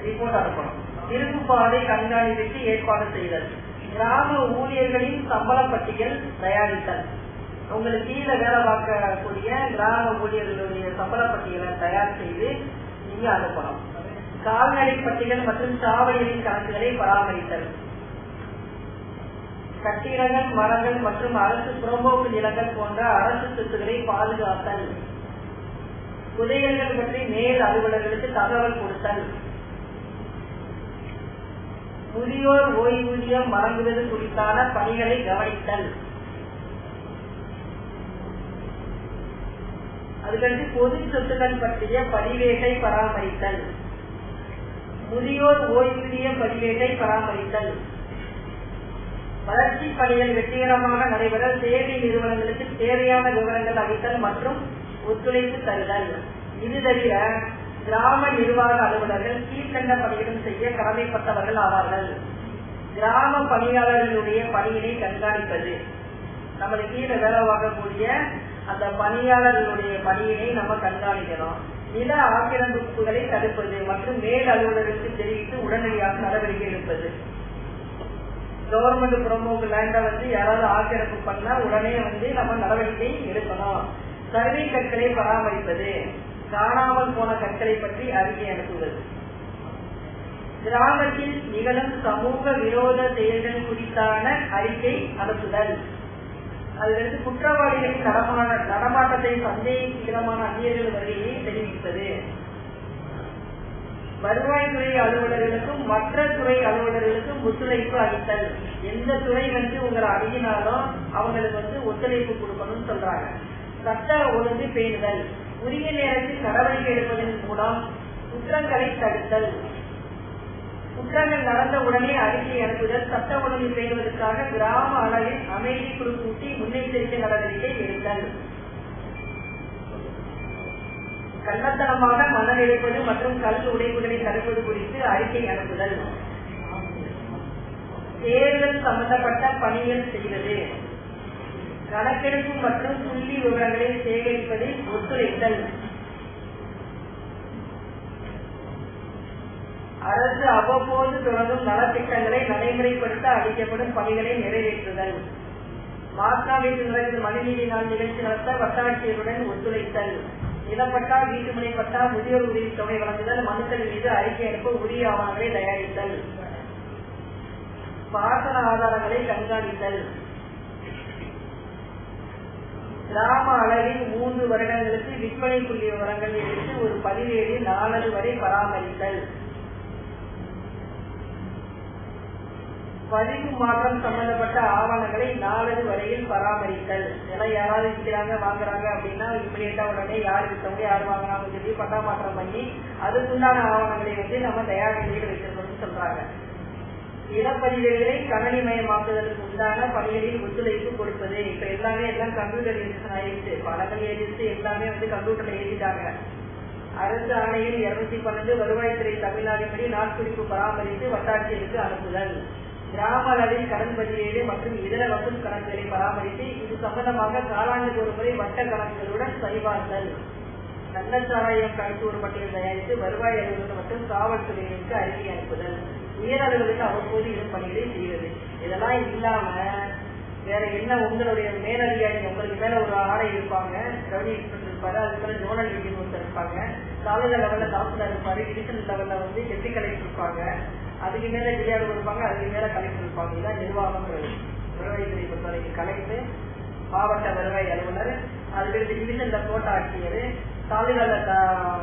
ரிப்போர்ட் அனுப்பணும். இருப்பு பாதை கண்காணிப்புக்கு ஏற்பாடு செய்தல். கிராம ஊழியர்களின் சம்பள பட்டியல் தயாரித்தல். உங்களுக்கு கீழே வேலை பார்க்கக்கூடிய கிராம ஊழியர்களுடைய சம்பள பட்டியலை தயார் செய்து நீங்க அனுப்பணும். கால்நடை பட்டியல் மற்றும் சாவடிகளின் கணக்குகளை பராமரித்தல். கட்டிடங்கள், மரங்கள் மற்றும் அரசு புறம்போக்கு நிலங்கள் போன்ற அரசு சொத்துக்களை பாதுகாத்தல். புதையல்கள் பற்றி மேல் அலுவலர்களுக்கு தகவல் கொடுத்தல். முதியோர் ஓய்வூதியம் வழங்குவது குறித்தான பணிகளை கவனித்தல். அதுக்கடுத்து பொது சொத்துக்கள் பற்றிய பதிவேட்டை பராமரித்தல். முதியோர் ஓய்வூதிய பதிவேட்டை பராமரித்தல். வளர்ச்சி பணிகள் வெற்றிகரமாக நடைபெற சேவை நிறுவனங்களுக்கு தேவையான விவரங்கள் அளித்தல் மற்றும் ஒத்துழைப்பு தருதல். இது தவிர கிராம நிர்வாக அலுவலர்கள் கீழ்கண்ட பணியிடம் செய்ய கடமைப்பட்டவர்கள் ஆவார்கள். கிராம பணியாளர்களுடைய பணியினை கண்காணிப்பது. நமது கீழே வேலை வாங்கக்கூடிய அந்த பணியாளர்களுடைய பணியினை நம்ம கண்காணிக்கணும். நில ஆக்கிரமிப்புகளை தடுப்பது மற்றும் மேல் அலுவலருக்கு தெரிவித்து உடனடியாக நடவடிக்கை எடுப்பது. கவர்மெண்ட் புறம்போக்கு லேண்டை யாராவது ஆக்கிரமிப்பு பண்ணா உடனே நம்ம நடவடிக்கை எடுக்கணும். சர்வே கற்களை பராமரிப்பது. காணாமல் போன கற்களை பற்றி அறிக்கை அனுப்புவது. கிராமத்தில் நிகழும் சமூக விரோத செயல்கள் குறித்தான அறிக்கை அனுப்புதல். அதிலிருந்து குற்றவாளிகளின் நடமாட்டத்தை சந்தேகமான அந்நியர்கள் வருகையை தெரிவிப்பது. வருவாய்த்துறை அலுவலர்களுக்கும் மற்ற துறை அலுவலர்களுக்கும் ஒத்துழைப்பு அளித்தல். எந்த துறை உங்களை அணுகினாலும் அவங்களுக்கு ஒத்துழைப்பு கொடுக்கணும்னு சொல்றாங்க. சட்ட ஒழுங்கு பேணுதல். உரிய நேரத்தில் நடவடிக்கை எடுப்பதன் மூலம் குற்றங்களை தடுத்தல். குற்றங்கள் நடந்த உடனே அறிக்கை அனுப்புதல். சட்ட ஒழுங்கு பேணுவதற்காக கிராம அளவில் அமைதி குழு கூட்டி முன்னெச்சரிக்கை நடவடிக்கை எடுத்தல். கள்ளத்தனமாக மணல் எடுப்பது மற்றும் கல் உடைப்புகளை தடுப்பது குறித்து அறிக்கை அனுப்புதல். தேர்தல் சம்பந்தப்பட்ட பணிகள் செய்வது. கணக்கெடுப்பு மற்றும் புள்ளி விவரங்களை சேகரிப்பதில் ஒத்துழைத்தல். அரசு அவ்வப்போது தொடங்கும் நலத்திட்டங்களை நடைமுறைப்படுத்த அளிக்கப்படும் பணிகளை நிறைவேற்றுதல். மாஸ்கா வீட்டு மனுநீதி நாள் நிகழ்ச்சி நடத்த வட்டாட்சியருடன் ஒத்துழைத்தல். நிலப்பட்டா, வீட்டுமனை பட்டா, முதியோர் உதவி தொகை வழங்குதல், மனுக்கள் மீது அறிக்கை அனுப்ப உரிய ஆவணங்களை தயாரித்தல். பாசன ஆதாரங்களை கண்காணித்தல். கிராம அளவில் 3 வருடங்களுக்கு விற்பனை புள்ளி விவரங்கள் எடுத்து ஒரு பதிவேடு நாளது வரை பராமரித்தல். பதிவு மாற்றம் சம்பந்தப்பட்ட ஆவணங்களை நாளது வரையில் பராமரித்தல். எல்லாம் யாராவது விற்கிறாங்க வாங்குறாங்க அப்படின்னா இம்மிடியா உடனே யார் விற்றவங்க யார் வாங்கினாங்கன்னு சொல்லி பட்டா மாற்றம் பண்ணி அதுக்குண்டான ஆவணங்களை நம்ம தயார் நிலையில் வைக்கணும்னு சொல்றாங்க. இடப்பதிவுகளை கணனிமயமாக்குவதற்கு உண்டான பணிகளில் ஒத்துழைப்பு கொடுப்பது. இப்ப எல்லாம் கம்ப்யூட்டரைசேஷன் ஆயிடுச்சு. பணங்கள் ஏறிச்சு, எல்லாமே கம்ப்யூட்டர்ல ஏறிட்டாங்க. அரசு ஆணையில் 212 வருவாய்த்துறை தமிழ்நாடுபடி நாட்குறிப்பு பராமரித்து வட்டாட்சியருக்கு அனுப்புதல். கிராம அளவில் கடன் பதிவேடு மற்றும் இதர வசூல் கணக்குகளை பராமரித்து இது சம்பந்தமாக காலாண்டுக்கு ஒரு முறை வட்ட கணக்குகளுடன் சரிபார்த்தல். கள்ளச்சாராயம் கணக்கு ஒரு பட்டியல் தயாரித்து வருவாய் அலுவலகம் மற்றும் காவல்துறையினருக்கு அறிக்கை அனுப்புதல். உயர் அலுவலருக்கு அவ்வப்போது இதன் பணிகளை செய்வது. இதெல்லாம் இல்லாம வேற என்ன? உங்களுடைய மேலதிகாரி உங்களுக்கு மேல ஒரு ஆணை இருப்பாங்க, ரெவன்யூ இன்ஸ்பெக்டர் இருப்பாரு, அதுக்கு மேல ஜோனல் டிஜி ஒருத்தர் இருப்பாங்க, தாலுகா லெவல்ல தாசில்தார் இருப்பாரு, டிவிஷன் லெவல்ல டெப்டி கலெக்டர் இருப்பாங்க, அதுக்கு மேல டிஆர்ஓ இருப்பாங்க, அதுக்கு மேல கலெக்டர் இருப்பாங்க. இதான் நிர்வாகம். வருவாய்த்துறை பொறுத்தவரைக்கும் கலெக்டர், மாவட்ட வருவாய் அலுவலர், அதுக்கு டிவிஷன்ல கோட்ட ஆட்சியர், தாலுகால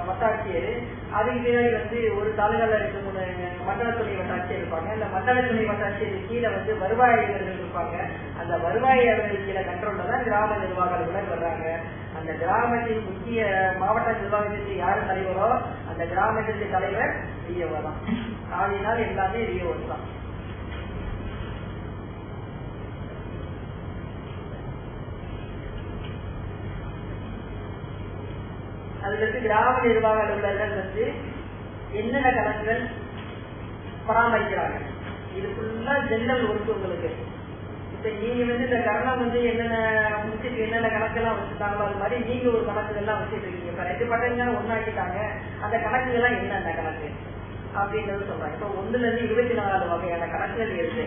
வட்டாட்சியர், அதுக்கு பின்னாடி ஒரு தாலுகால 2-3 மண்டல துணை வட்டாட்சியர் இருப்பாங்க. இந்த மண்டல துணை வட்டாட்சியர் கீழே வருவாய் அலுவலர்கள் இருப்பாங்க. அந்த வருவாய் அலுவலர்கள் கீழே கண்ட்ரோல்ல தான் கிராம நிர்வாக அலுவலர் வர்றாங்க. அந்த கிராமத்தின் முக்கிய மாவட்ட நிர்வாகத்திற்கு யாரு தலைவரோ அந்த கிராமத்திற்கு தலைவர் விஓ தான். ஆதினால் எல்லாமே விஓ தான். அதுக்கு கிராம நிர்வாக அலுவலர்கள் என்னென்ன கணக்குகள் பராமரிக்கிறாங்க. இது ஃபுல்லா ஜெனரல் ஒர்க். உங்களுக்கு இப்ப நீங்க இந்த கரணம் என்னென்ன முடிச்சுட்டு என்னென்ன கணக்கெல்லாம் வச்சுட்டாங்களோ அது மாதிரி நீங்க ஒரு கணக்குகள்லாம் வச்சுட்டு இருக்கீங்க. இப்ப 2 பட்டங்கள் ஒன்னாக்கிட்டாங்க, அந்த கணக்குகள்லாம் என்னென்ன கணக்கு அப்படின்றது சொல்றாங்க. இப்ப 1ல இருந்து 24 வகையான கணக்குகள் இருக்கு.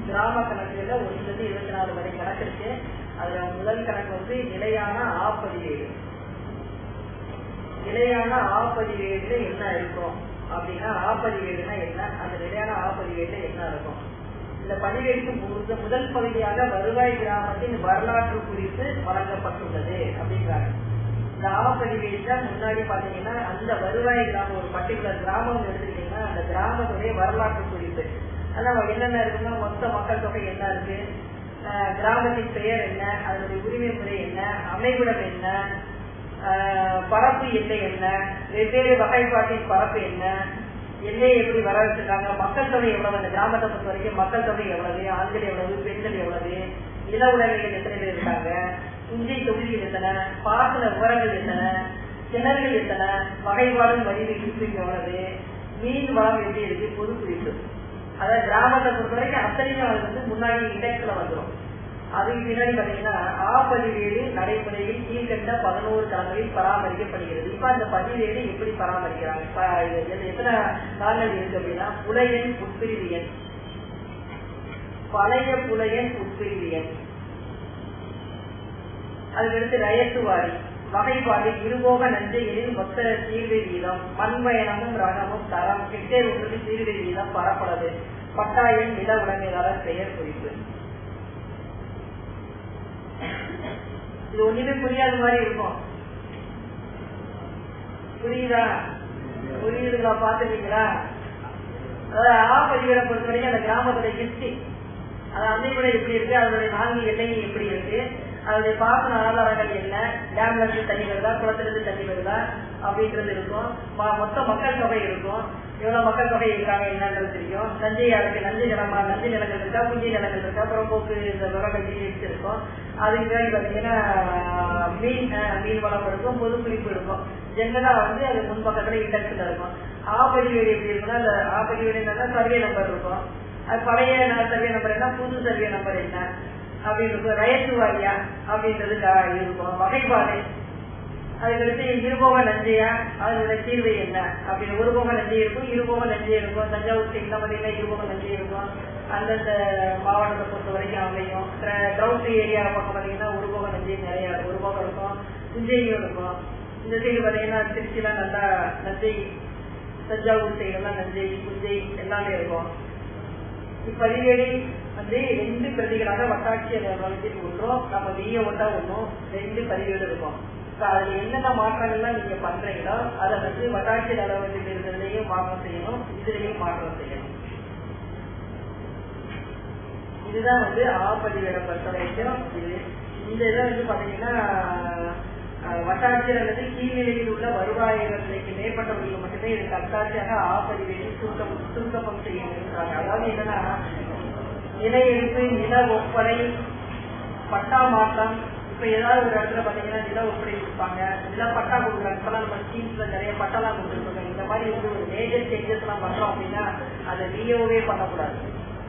கிராம கணக்குல 1ல இருந்து 24 வரை கணக்கு இருக்கு. அதுல முதல் கணக்கு நிலையான ஆப்பதிவேடு. நிலையான ஆப்பதிவேடுல என்ன இருக்கும் அப்படின்னா, ஆப்பதிவேடுனா என்ன, அந்த நிலையான ஆப்பதிவேடுல என்ன இருக்கும். இந்த பதிவேடுக்கு முதல் பகுதியாக வருவாய் கிராமத்தின் வரலாற்று குறித்து வழங்கப்பட்டுள்ளது அப்படின்றாங்க. இந்த ஆப்பதிவேடுல முன்னாடி பாத்தீங்கன்னா அந்த வருவாய் கிராமம், ஒரு பர்டிகுலர் கிராமம் எடுத்துக்கிட்டீங்கன்னா அந்த கிராமத்துடைய வரலாற்று குறிப்பு அதான் என்னென்ன இருக்குன்னா, மொத்த மக்கள் தொகை என்ன இருக்கு, கிராமத்தின் பெயர் என்ன, அதனுடைய உரிமை முறை என்ன, அமைவிடம் என்ன, பரப்பு எல்லை என்ன, வெவ்வேறு வகைப்பாட்டின் பரப்பு என்ன, எல்லையை எப்படி வர வச்சிருக்காங்க, மக்கள் தொகை எவ்வளவு, அந்த கிராமத்தை பொறுத்த வரைக்கும் மக்கள் தொகை எவ்வளவு, ஆண்கள் எவ்வளவு, பெண்கள் எவ்வளவு, இள உலகைகள் எத்தனை பேர் இருக்காங்க, புஞ்சை தொகுதிகள் எத்தனை, பாசன விவரங்கள் எத்தனை, கிணறுகள் எத்தனை, வகைப்பாடும் வடிவமைப்பு எவ்வளவு, மீன் வளம் எப்படி இருக்கு, பொது குறிப்பு. அதாவது கிராமத்தை பொறுத்த வரைக்கும் அத்தனையும் அது முன்னாடி இண்டெக்ஸ்ல வந்துடும். அதுக்கு பின்னாடி பாத்தீங்கன்னா ஆப்பதிவேடு நடைமுறையில் கீழ்கண்ட 11 தளங்களில் பராமரிக்கப்படுகிறது. இப்ப அந்த பதிவேடு எப்படி பராமரிக்கிறாங்க, எத்தனை காலங்கள் இருக்கு அப்படின்னா, புலையன் உட்பிரிவு எண், பழைய புலையன் உட்பிரிவு எண், அதுக்கடுத்து ரயத்துவாரி, வகைப்பாடு, இருபோக நஞ்சை எனில் மொத்த சீர்வை வீதம், மண்பயணமும் ரகமும் தரம், ஹெக்டேர் ஒன்றுக்கு சீர்வை வீதம், பரப்பளவு, பட்டாயன், நில உடைமையாளர் பெயர் குறிப்பு. இது ஒண்ணுமே புரியாத மாதிரி இருக்கும். புரியுதா? புரியுதுங்களா? பாத்துட்டீங்களா? அதாவது ஆப்பதிவேடை பொறுத்த வரைக்கும் அந்த கிராமத்துடைய ஹிஸ்டரி, அது அமைப்புல எப்படி இருக்கு, அதனுடைய 4 எல்லைகள் எப்படி இருக்கு, அதனுடைய பாசன ஆதாரங்கள் என்ன, டேம்ல இருந்து தண்ணி வருதா, குளத்துல இருந்து தண்ணி வருதா அப்படின்றது இருக்கும். மொத்த மக்கள் தொகை இருக்கும், எவ்வளவு மக்கள் தொகை இருக்காங்க என்னன்றது தெரியும். நஞ்சையா இருக்கு, நஞ்சை நிலமா, நஞ்சை நிலங்கள் இருக்கா, புஞ்சை நிலங்கள் இருக்கா, புறம்போக்கு இந்த விவரங்கள் இருக்கும். அதுக்கு முன்னாடி பாத்தீங்கன்னா மீன் வளம் இருக்கும், பொது குறிப்பு இருக்கும். ஜெனரலா அது முன்பக்கத்துல இண்டெக்ஸ்ல இருக்கும். ஆப்பதிவேடு எப்படி இருக்குன்னா, அந்த ஆப்பதிவேடு என்னன்னா சர்வே நம்பர் இருக்கும். அது பழைய சர்வே நம்பர் என்ன, புது சர்வே நம்பர் என்ன அப்படின்னு இருக்கும். ரயத்து வாரியா அப்படின்றது இருக்கும். வகைப்பாடு, அதுக்கடுத்து இருபோக நஞ்சையா, அதனுடைய தீர்வை என்ன அப்படின்னு, ஒரு போக நஞ்சை இருக்கும், இருபோக நஞ்சை இருக்கும். தஞ்சாவூர் சைட்லாம் பாத்தீங்கன்னா இருபோக நஞ்சை இருக்கும். அந்தந்த மாவட்டத்தை பொறுத்த வரைக்கும் அமையும். கிரவுண்ட் ஏரியா பக்கம் பாத்தீங்கன்னா ஒரு போக நஞ்சை நிறைய ஒரு போகம் இருக்கும், புஞ்சையும் இருக்கும். இந்த சைடு பாத்தீங்கன்னா திருச்சிலாம் நல்லா நஞ்சை, தஞ்சாவூர் சைடெல்லாம் நஞ்சை, புஞ்சை எல்லாமே இருக்கும். இப்பதிவேடு 2 பிரதிகளாக வட்டாட்சியர் அலுவலகத்தில் ஒன்றும் நம்ம வீய ஒன்றா ஒன்றும் 2 பதிவேடு இருக்கும். அதுல என்னென்ன மாற்றங்கள்லாம் நீங்க பண்றீங்களோ அதை வட்டாட்சியர் அலுவலகத்தில் இருக்கிறதுலையும் மாற்றம் செய்யணும், இதுலயும் மாற்றம் செய்யணும். இதுதான் ஆப்பதிவேடை பொறுத்த வரைக்கும். இந்த இதை பாத்தீங்கன்னா வட்டாட்சியர் அல்லது கீழ்நிலையில் உள்ள வருவாய்களுக்கு மேற்பட்டவர்களுக்கு மட்டுமே இது கட்டாட்சியாக ஆப்பதிவேடு சுருக்கம் செய்யணும். அதாவது என்னன்னா, நிலையெடுப்பு, நில ஒப்படை, பட்டா மாற்றம். இப்ப ஏதாவது ஒரு இடத்துல பாத்தீங்கன்னா நில ஒப்படை கொடுப்பாங்க, நில பட்டா கொடுக்குறாங்க. இப்பெல்லாம் நம்ம ஸ்கீம்ஸ்ல நிறைய பட்டாலாம் கொடுத்துருக்காங்க. இந்த மாதிரி ஒரு மேஜர் சேஞ்சஸ் எல்லாம் பண்றோம் அப்படின்னா அதை விஓவே பண்ணக்கூடாது.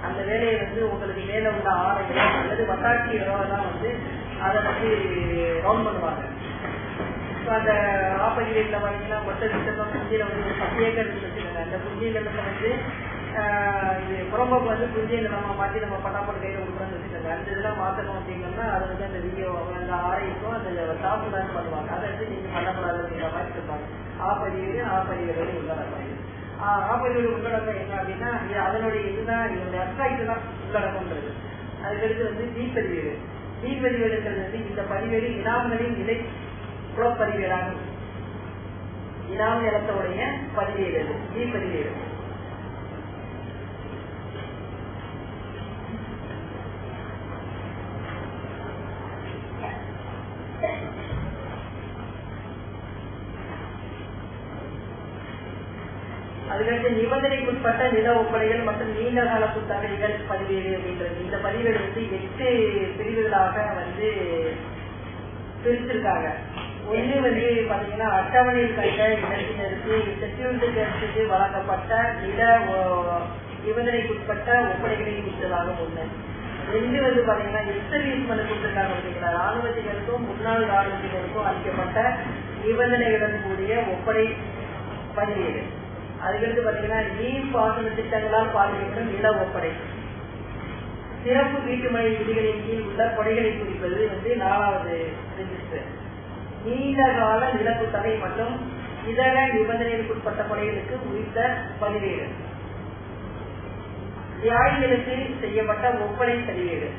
அந்த வேலையை உங்களுக்கு மேல உள்ள ஆணைகளோ அல்லது வட்டாட்சியரோ எல்லாம் அதை ரவுண்ட் பண்ணுவாங்க. அந்த ஆப்பதிவேட்ல பாத்தீங்கன்னா மொத்த திட்டம் புஞ்சியில ஒரு 10 ஏக்கர் வச்சுருக்காங்க. அந்த புஞ்சி நிலத்தை புறம்போக்கு புஞ்சி நிலமா மாற்றி நம்ம பட்டா போட்டு கையில கொடுக்குறோம்னு வச்சுருக்காங்க. அந்த இதெல்லாம் மாற்றணும் அப்படிங்கன்னா அது அந்த வீடியோ அந்த ஆரைக்கும் அந்த டாப்பு தான் பண்ணுவாங்க. அதை நீங்க பண்ணக்கூடாது அப்படிங்கிற மாதிரி சொல்லுவாங்க. ஆப்பதிவேடு உள்ளடக்கம். ஆப்பதிவேடு உள்ளடக்கம் என்ன அப்படின்னா அதனுடைய இதுதான், இதனுடைய அஸ்ட்ராக்ட் தான் உள்ளடக்கம்ன்றது. அதுக்கடுத்து தீப்பதிவேடு. தீப்பதிவேடுங்கிறது இந்த பதிவேடு இனாம்களின் நிலை புலப்பதிவேடாகும். இனாம் நிலத்தோடைய பதிவேடு தீப்பதிவேடு. அதுக்கடுத்து நிபந்தனைக்குட்பட்ட நில ஒப்படைகள் மற்றும் நீண்ட கால குத்தகைகள் பதிவேடு அப்படின்றது. இந்த பதிவேடு 8 பிரிவுகளாக பிரிச்சிருக்காங்க. ஒண்ணு வந்து பாத்தீங்கன்னா அட்டவணையில் கண்ட இனத்தினருக்கு ஷெட்யூல்டு கேஸ்டுக்கு வழங்கப்பட்ட நில நிபந்தனைக்குட்பட்ட ஒப்படைகளை குறித்ததாக ஒண்ணு. ரெண்டு வந்து பாத்தீங்கன்னா எக்ஸர்வீஸ்மெண்ட் கொடுத்திருக்காங்க பார்த்தீங்களா, ராணுவத்தினருக்கும் முன்னாள் ராணுவத்தினருக்கும் அளிக்கப்பட்ட நிபந்தனையுடன் கூடிய ஒப்படை பதிவேடு. அதுக்கடுத்து பாத்தீங்கன்னா நீர் பாசன திட்டங்களால் பாதிக்கப்படும் நில ஒப்படை. சிறப்பு வீட்டுமனை விதிகளின் கீழ் உள்ள கொடைகளை குறிப்பது வந்து 4வது ரெஜிஸ்டர். நீண்ட கால நிலப்பு தடை மற்றும் இதர நிபந்தனைகளுக்குட்பட்ட கொடைகளுக்கு குறித்த பதிவேடு. தியாகிகளுக்கு செய்யப்பட்ட ஒப்படை பதிவேடு.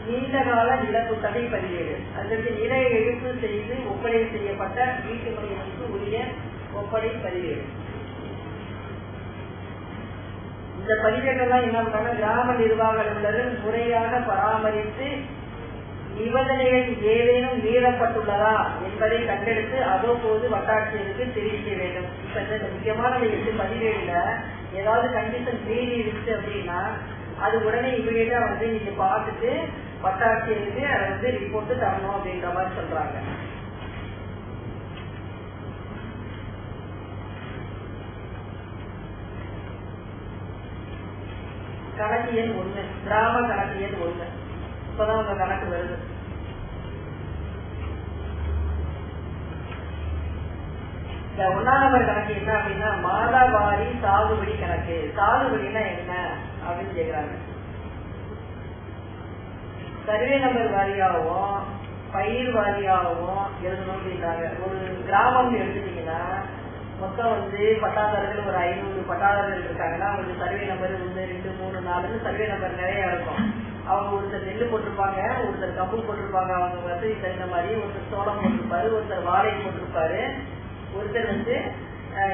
நீண்ட கால நிலப்பு தடை பதிவேடு. அதற்கு நில எழுப்பு செய்து ஒப்படை செய்யப்பட்ட வீட்டுமனைகளுக்கு உரிய ஒப்படை பதிவேடு. இந்த பதிவேடெல்லாம் என்ன பண்ணாங்க, கிராம நிர்வாக அலுவலர்கள் முறையாக பராமரித்து நிபந்தனைகள் ஏதேனும் மீறப்பட்டுள்ளதா என்பதை கண்டெடுத்து அவ்வப்போது வட்டாட்சியருக்கு தெரிவிக்க வேண்டும். இப்ப இந்த முக்கியமான 8 பதிவேடுல ஏதாவது கண்டிஷன் மீறி இருக்கு அப்படின்னா அது உடனே இமீடியட்டா வந்து நீங்க பார்த்துட்டு வட்டாட்சியருக்கு அதை வந்து ரிப்போர்ட் தரணும் அப்படின்ற மாதிரி சொல்றாங்க. கணக்கு எண் 1, கிராம கணக்கு எண் 1. இப்பதான் உங்க கணக்கு வருது. இந்த 1ஆம் நம்பர் கணக்கு என்ன அப்படின்னா மாதாவாரி சாகுபடி கணக்கு. சாகுபடினா என்ன அப்படின்னு கேக்குறாங்க. சர்வே நம்பர் வாரியாகவும் பயிர் வாரியாகவும் எழுதணும் அப்படின்றாங்க. ஒரு கிராமம் எடுத்துட்டீங்கன்னா மொத்தம் வந்து பட்டாதாரர்கள் ஒரு 500 பட்டாதாரர்கள் இருக்காங்கன்னா அவங்களுக்கு சர்வே நம்பர் 1, 2, 3, 4 சர்வே நம்பர் நிறைய இருக்கும். அவங்க ஒருத்தர் நெல் போட்டிருப்பாங்க, ஒருத்தர் கம்பு போட்டிருப்பாங்க, அவங்க வந்து தகுந்த மாதிரி ஒருத்தர் சோளம் போட்டிருப்பாரு, ஒருத்தர் வாழை போட்டிருப்பாரு, ஒருத்தர் வந்து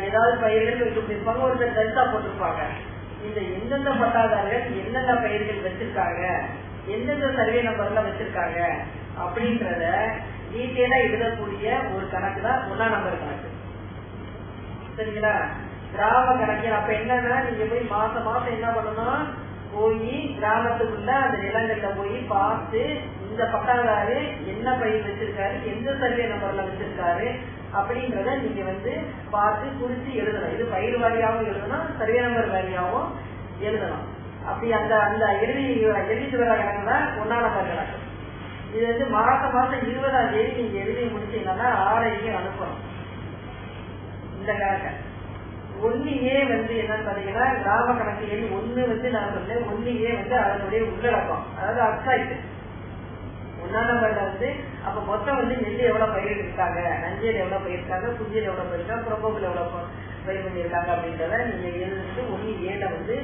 ஏதாவது பயிர்கள் வச்சுருப்பாங்க, ஒருத்தர் தரிசா போட்டிருப்பாங்க. இந்த எந்தெந்த பட்டாதாரர்கள் என்னென்ன பயிர்கள் வச்சிருக்காங்க, எந்தெந்த சர்வே நம்பர்ல வச்சிருக்காங்க அப்படின்றத டீட்டெயிலா எழுதக்கூடிய ஒரு கணக்கு தான் 1ஆம் நம்பர் கணக்கு. சரிங்களா? கிராம கணக்கு அப்ப என்னன்னா நீங்க போய் மாசம் என்ன பண்ணணும், போய் கிராமத்துக்குள்ள அந்த நிலங்கள்ல போய் பார்த்து இந்த பட்டாதாரு என்ன பயிர் வச்சிருக்காரு, எந்த சர்வே நம்பர்ல வச்சிருக்காரு அப்படின்றத நீங்க வந்து பார்த்து குறிச்சு எழுதணும். இது பயிர் வாரியாகவும் எழுதணும், சர்வே நம்பர் வாரியாகவும் எழுதணும். அப்படி அந்த அந்த எழுதிட்டு வர கணக்கு தான் 1ஆம் நம்பர் கணக்கு. இது வந்து மாசம் 20ஆம் தேதி நீங்க எழுதி முடிச்சீங்கன்னா RIக்கு அனுப்பணும். இந்த கணக்கு 1A வந்து என்னன்னு பாத்தீங்கன்னா கிராம கணக்கு எண் 1 வந்து நான் சொன்னேன். 1A வந்து அதனுடைய உள்ளடக்கம், அதாவது அப்சாய்ட். 1ஆம் நம்பர்ல வந்து அப்ப மொத்தம் வந்து நெல் எவ்வளவு பயிர் இருக்காங்க, நஞ்சல் எவ்வளவு பயிர்க்காங்க, புஞ்சல் எவ்வளவு பயிர்க்காங்க, புறம்போக்குல எவ்வளவு பயிர் பண்ணியிருக்காங்க அப்படின்றத நீங்க எழுதிட்டு 1A வந்து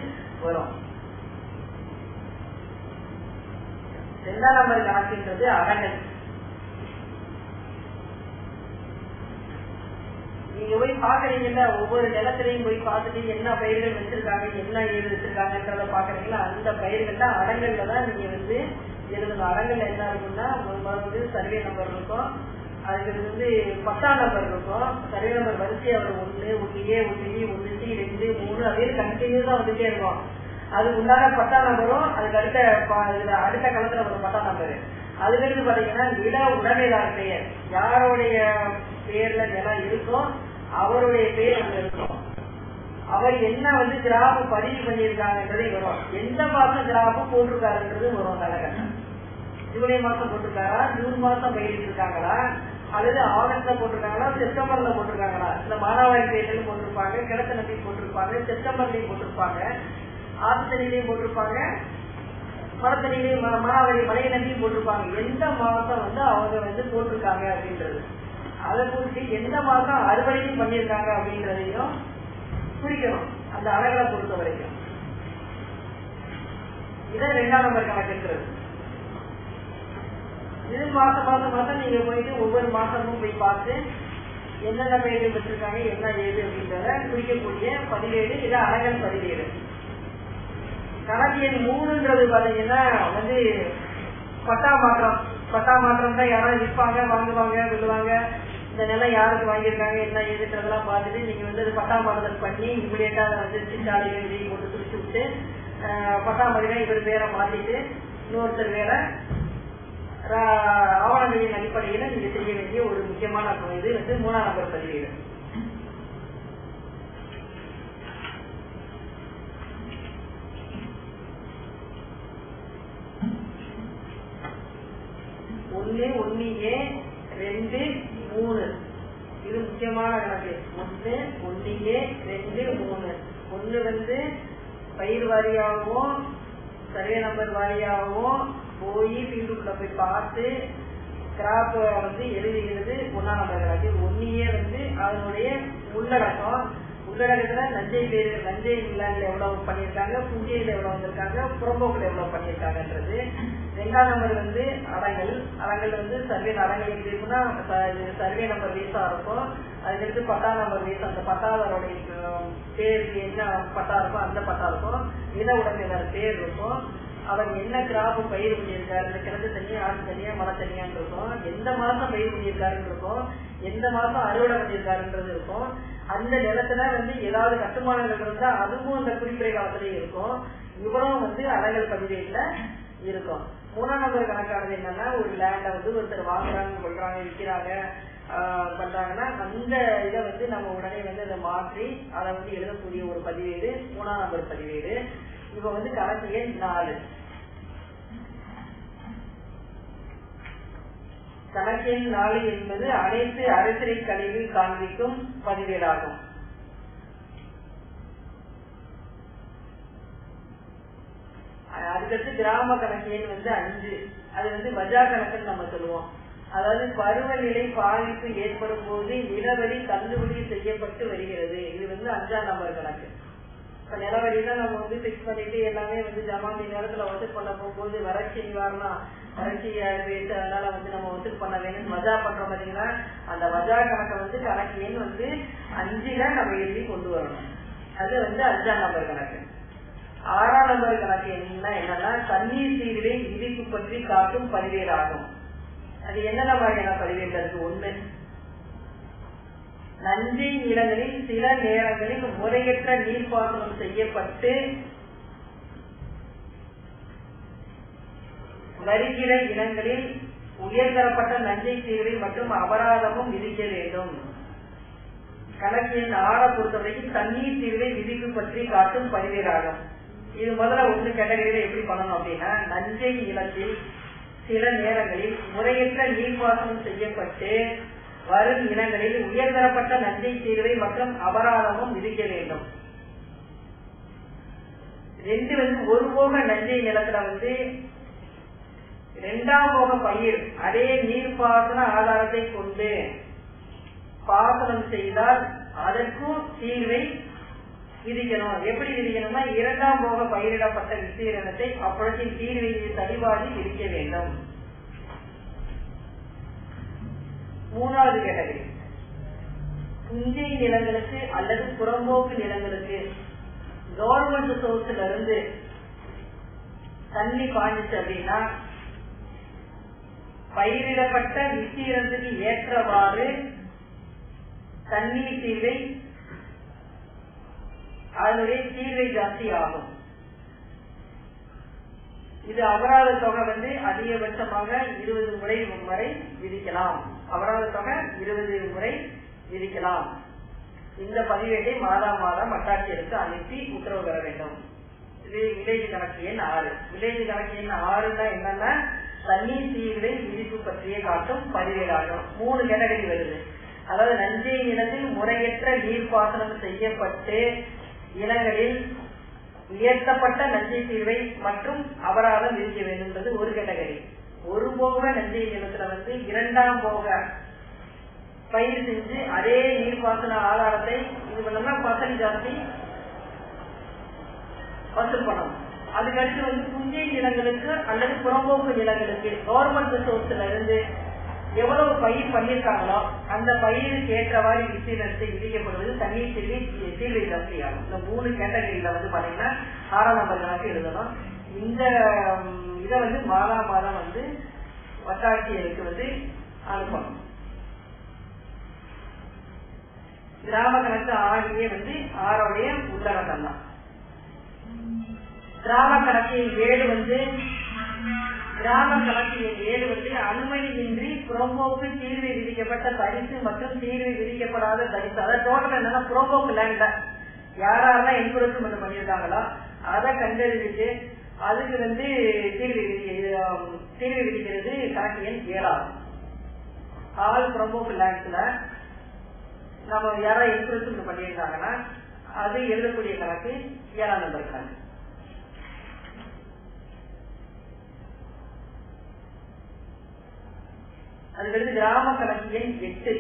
வரும். 2ஆம் நம்பர் கணக்குன்றது அடங்கல். நீங்க போய் பாக்குறீங்கல்ல, ஒவ்வொரு நிலத்திலையும் போய் பார்த்துட்டு என்ன பயிர்கள் வச்சிருக்காங்க, என்ன ஏது வச்சிருக்காங்கன்றத பாக்குறீங்களா, அந்த பயிர்கள்ல அடங்கல்ல தான் நீங்க வந்து எழுதணும். அடங்கல் என்ன இருக்குன்னா வந்து சர்வே நம்பர் இருக்கும், அதுக்கு வந்து 10ஆம் நம்பர் இருக்கும், சர்வே நம்பர் வரிசையா ஒரு 1, 1A, 1B, 1C, 2, 3 அதே கண்டினியூஸா வந்துட்டே இருக்கும். அதுக்கு உண்டான 10ஆம் நம்பரும் அதுக்கு அடுத்த காலத்துல ஒரு 10ஆம் நம்பரு. அதுக்கு பாத்தீங்கன்னா நில உடமையாளர் பெயர், யாருடைய பேர்ல நிலம் இருக்கும் அவருடைய பேர் அங்க இருக்கும். அவர் என்ன வந்து கிராப்பு பதிவு பண்ணியிருக்காங்கன்றதே வரும். எந்த மாசம் கிராப்பு போட்டிருக்காருன்றது வரும். காலகட்டம் ஜூலை மாசம் போட்டிருக்காரா, ஜூன் மாசம் பயிரிட்டு இருக்காங்களா, அல்லது ஆகஸ்ட்ல போட்டிருக்காங்களா, செப்டம்பர்ல போட்டிருக்காங்களா. இந்த மானாவாரி பேரில் போட்டிருப்பாங்க, கிழக்கு நம்பி போட்டிருப்பாங்க, செப்டம்பர்லயும் போட்டிருப்பாங்க, ஆத்தனிலையும் போட்டிருப்பாங்க, மரத்தனிலையும் மானாவாரி மலையை நம்பியும் போட்டிருப்பாங்க. எந்த மாசம் வந்து அவங்க வந்து போட்டிருக்காங்க அப்படின்றது, அதை குறித்து எந்த மாசம் அறுவடையும் பண்ணியிருக்காங்க அப்படின்றதையும் குறிக்கணும். அந்த அழகை பொறுத்த வரைக்கும் இதான் 2ஆம் நம்பர் கணக்குன்றது. இது மாசம் நீங்க போயிட்டு ஒவ்வொரு மாசமும் போய் பார்த்து என்னென்ன பயிர்கள் வச்சிருக்காங்க, என்ன ஏது அப்படின்றத குறிக்கக்கூடிய பதிவேடு. இது அழகல் பதிவேடு. கணக்கு எண் 3ன்றது பாத்தீங்கன்னா வந்து பட்டா மாற்றம் தான் யாராவது விற்பாங்க, வாங்குவாங்க, விழுவாங்க. இந்த நிலம் யாருக்கு வாங்கியிருக்காங்க, என்ன ஏதுன்றதெல்லாம் பார்த்துட்டு நீங்க வந்து பட்டா மாறுதல் பண்ணி இமிடியேட்டா வந்து சிட்டாளி எழுதி போட்டு துடிச்சு விட்டு பட்டா மாதிரினா இவர் பேரை மாத்திட்டு இன்னொருத்தர் வேற ஆவணங்களின் அடிப்படையில நீங்க செய்ய வேண்டிய ஒரு முக்கியமான இது வந்து 3ஆம் நம்பர் பதிவேடு. ஒன்னு 1A 2 3 இது முக்கியமான கணக்கு. 1 1A 2 3 ஒன்னு வந்து பயிர் வாரியாகவும் சர்வே நம்பர் வாரியாகவும் போய் ஃபீல்டுக்குள்ள போய் பார்த்து கிராப் வந்து எழுதுகிறது 1ஆம் நம்பர் கணக்கு. 1A வந்து அதனுடைய உள்ளடக்கத்துல நஞ்சை பேரு நஞ்சை நிலங்கள் எவ்வளவு பண்ணியிருக்காங்க, புஞ்சியில எவ்வளவு வந்திருக்காங்க, புறம்போக்குல எவ்வளவு பண்ணியிருக்காங்கன்றது. 2ஆம் நம்பர் வந்து அறங்கள் வந்து சர்வே அறங்கள் எப்படி இருக்குன்னா சர்வே நம்பர் வீசா இருக்கும். அதுக்கடுத்து 10ஆம் நம்பர் வீசா அந்த பட்டாளருடைய பேருக்கு என்ன பட்டா இருக்கும் அந்த பட்டா இருக்கும். நில உடமையாளர் பேர் இருக்கும். அவர் என்ன கிராப் பயிர் பண்ணியிருக்காரு, இந்த கிணத்து தனியா ஆடு தனியா மழை தனியான்னு இருக்கும். எந்த மாசம் பயிர் பண்ணியிருக்காருன்னு இருக்கும், எந்த மாசம் அறுவடை பண்ணியிருக்காருன்றது இருக்கும். அந்த நிலத்துல வந்து ஏதாவது கட்டுமானங்கள் இருந்தா அதுவும் அந்த குறிப்பிட்ட காலத்திலேயே இருக்கும். இவரும் வந்து அறங்கள் பதிவேட்டுல இருக்கும். 3ஆம் நம்பர் கணக்கானது என்னன்னா ஒரு லேண்ட வந்து ஒருத்தர் வாங்குறாங்க சொல்றாங்க விற்கிறாங்க பண்றாங்கன்னா அந்த இதை வந்து நம்ம உடனே வந்து அதை மாற்றி அதை வந்து எழுதக்கூடிய ஒரு பதிவேடு 3ஆம் நம்பர் பதிவேடு. இப்ப வந்து கணக்கு எண் 4. கணக்கு எண் 4 என்பது அனைத்து அரசியலை கழிவில் காண்பிக்கும் பதிவேடாகும். அதுக்கடுத்து கிராம கணக்கு எண் வந்து 5. அது வந்து வஜா கணக்குன்னு நம்ம சொல்லுவோம். அதாவது பருவநிலை பாதிப்பு ஏற்படும் போது நிலவரி தள்ளுபடி செய்யப்பட்டு வருகிறது. இது வந்து 5ஆம் நம்பர் கணக்கு. இப்ப நிலவரிதான் நம்ம வந்து பிக்ஸ் பண்ணிட்டு எல்லாமே வந்து ஜமாந்தி நேரத்துல வசூல் பண்ண போகும்போது வறட்சி நிவாரணம் வறட்சி பேசு அதனால வந்து நம்ம வசூல் பண்ண வேணும்னு வஜா பண்றோம் பாத்தீங்கன்னா அந்த வஜா கணக்கை வந்து கணக்கு எண் வந்து 5ல நம்ம எழுதி கொண்டு வரணும். அது வந்து 5ஆம் நம்பர் கணக்கு. 6ஆம் நம்பர் கணக்கு என்னன்னா தண்ணீர் சீர்வை விதிப்பு பற்றி காட்டும் பதிவேடு ஆகும். அது என்னென்ன மாதிரியான பதிவேடு இருக்கு? 1 நஞ்சை நிலங்களில் சில நேரங்களில் முறையற்ற நீர்ப்பாசனம் செய்யப்பட்டு வருகிற இனங்களில் உயர்தரப்பட்ட நஞ்சை தீர்வை மற்றும் அபராதமும் விதிக்க வேண்டும். கணக்கு எண் 6 பொறுத்தவரைக்கும் தண்ணீர் தீர்வை விதிப்பு பற்றி காட்டும் பதிவேடாகும். இது முதல்ல 1 கேட்டகரியில எப்படி பண்ணணும் அப்படின்னா நஞ்சை நிலத்தில் சில நேரங்களில் முறையற்ற நீர்ப்பாசனம் செய்யப்பட்டு வரும் இனங்களில் உயர்தரப்பட்ட நஞ்சை தீர்வை மற்றும் அபராதமும் விதிக்க வேண்டும். 2 வந்து ஒரு போக நஞ்சை நிலத்துல வந்து 2ஆம் போக பயிர் அதே நீர்ப்பாசன ஆதாரத்தை கொண்டு பாசனம் செய்தால் அதற்கும் தீர்வை விதிக்கணும். எப்படி விதிக்கணும்னா 2ஆம் போக பயிரிடப்பட்ட விஸ்தீரணத்தை அப்பொழுதின் தீர்வை சரிபாதி விதிக்க வேண்டும். 3வது கேட்டகரி புஞ்சை நிலங்களுக்கு அல்லது புறம்போக்கு நிலங்களுக்கு கவர்மெண்ட் சோர்ஸ்ல இருந்து தண்ணி பாய்ஞ்சிச்சு அப்படின்னா பயிரிடப்பட்ட விஸ்தீரணத்துக்கு ஏற்றவாறு தண்ணீர் தீர்வை அதனுடைய தீர்வை ஜாஸ்தி ஆகும். இது அபராத தொகை வந்து அதிகபட்சமாக 20 முறை வரை விதிக்கலாம். அபராத தொகை 20 முறை விதிக்கலாம். இந்த பதிவேட்டை மாதம் வட்டாட்சியருக்கு அனுப்பி உத்தரவு பெற வேண்டும். இது வில்லேஜ் கணக்கு எண் 6. வில்லேஜ் கணக்கு எண் 6 என்னன்னா தண்ணீர் தீர்வை விதிப்பு பற்றிய காட்டும் பதிவேடாகும். 3 கேட்டகரி வருது. அதாவது நஞ்சை நிலத்தில் முறையற்ற நீர்ப்பாசனம் செய்யப்பட்டு இனங்களில் உயர்த்தப்பட்ட நஞ்சை தீர்வை மற்றும் அபராதம் விதிக்க வேண்டும் ஒரு கேட்டகரி. ஒரு போக நஞ்சை நிலத்துல வந்து 2ஆம் போக பயிர் செஞ்சு அதே நீர்ப்பாசன ஆதாரத்தை இது பண்ணோம்னா பசலி ஜாஸ்தி வசூல் பண்ணணும். அதுக்கடுத்து வந்து புஞ்சை நிலங்களுக்கு அல்லது புறம்போக்கு நிலங்களுக்கு கவர்மெண்ட் சோர்ஸ்ல இருந்து எவ்வளவு பயிர் பண்ணிருக்காங்களோ அந்த பயிருக்கு ஏற்றவாறு விஸ்தீரணத்தை விதிக்கப்படுவது தண்ணீர் தீர்வை ஜாஸ்தி ஆகும். இந்த 3 கேட்டகரியில வந்து பாத்தீங்கன்னா 6ஆம் நம்பர் கணக்கு எழுதணும். இந்த இதை வந்து மாதம் வந்து வட்டாட்சியருக்கு வந்து அனுப்பணும். கிராம கணக்கு 6 வந்து 6உடைய உள்ளடக்கம் தான். கிராம கணக்கு 7 வந்து கிராம கணக்கு எண் 7 வந்து அனுமதியின்றி புறம்போக்கு தீர்வை விதிக்கப்பட்ட பரிசு மற்றும் தீர்வை விதிக்கப்படாத பரிசு. அதாவது டோட்டல் என்னன்னா புறம்போக்கு லேண்ட்ல யாரெல்லாம் என்குரேஜ்மெண்ட் பண்ணியிருக்காங்களோ அதை கண்டறிஞ்சிட்டு அதுக்கு வந்து தீர்வு விதிக்கிறது கணக்கு எண் 7. ஆல் புறம்போக்கு லேண்ட்ஸ்ல நம்ம யாராவது என்குரேஜ்மெண்ட் பண்ணியிருக்காங்கன்னா அது எழுதக்கூடிய கணக்கு 7ஆம் நம்பர் கணக்கு. அதுக்கடுத்து கிராம கணக்கு எண் 8.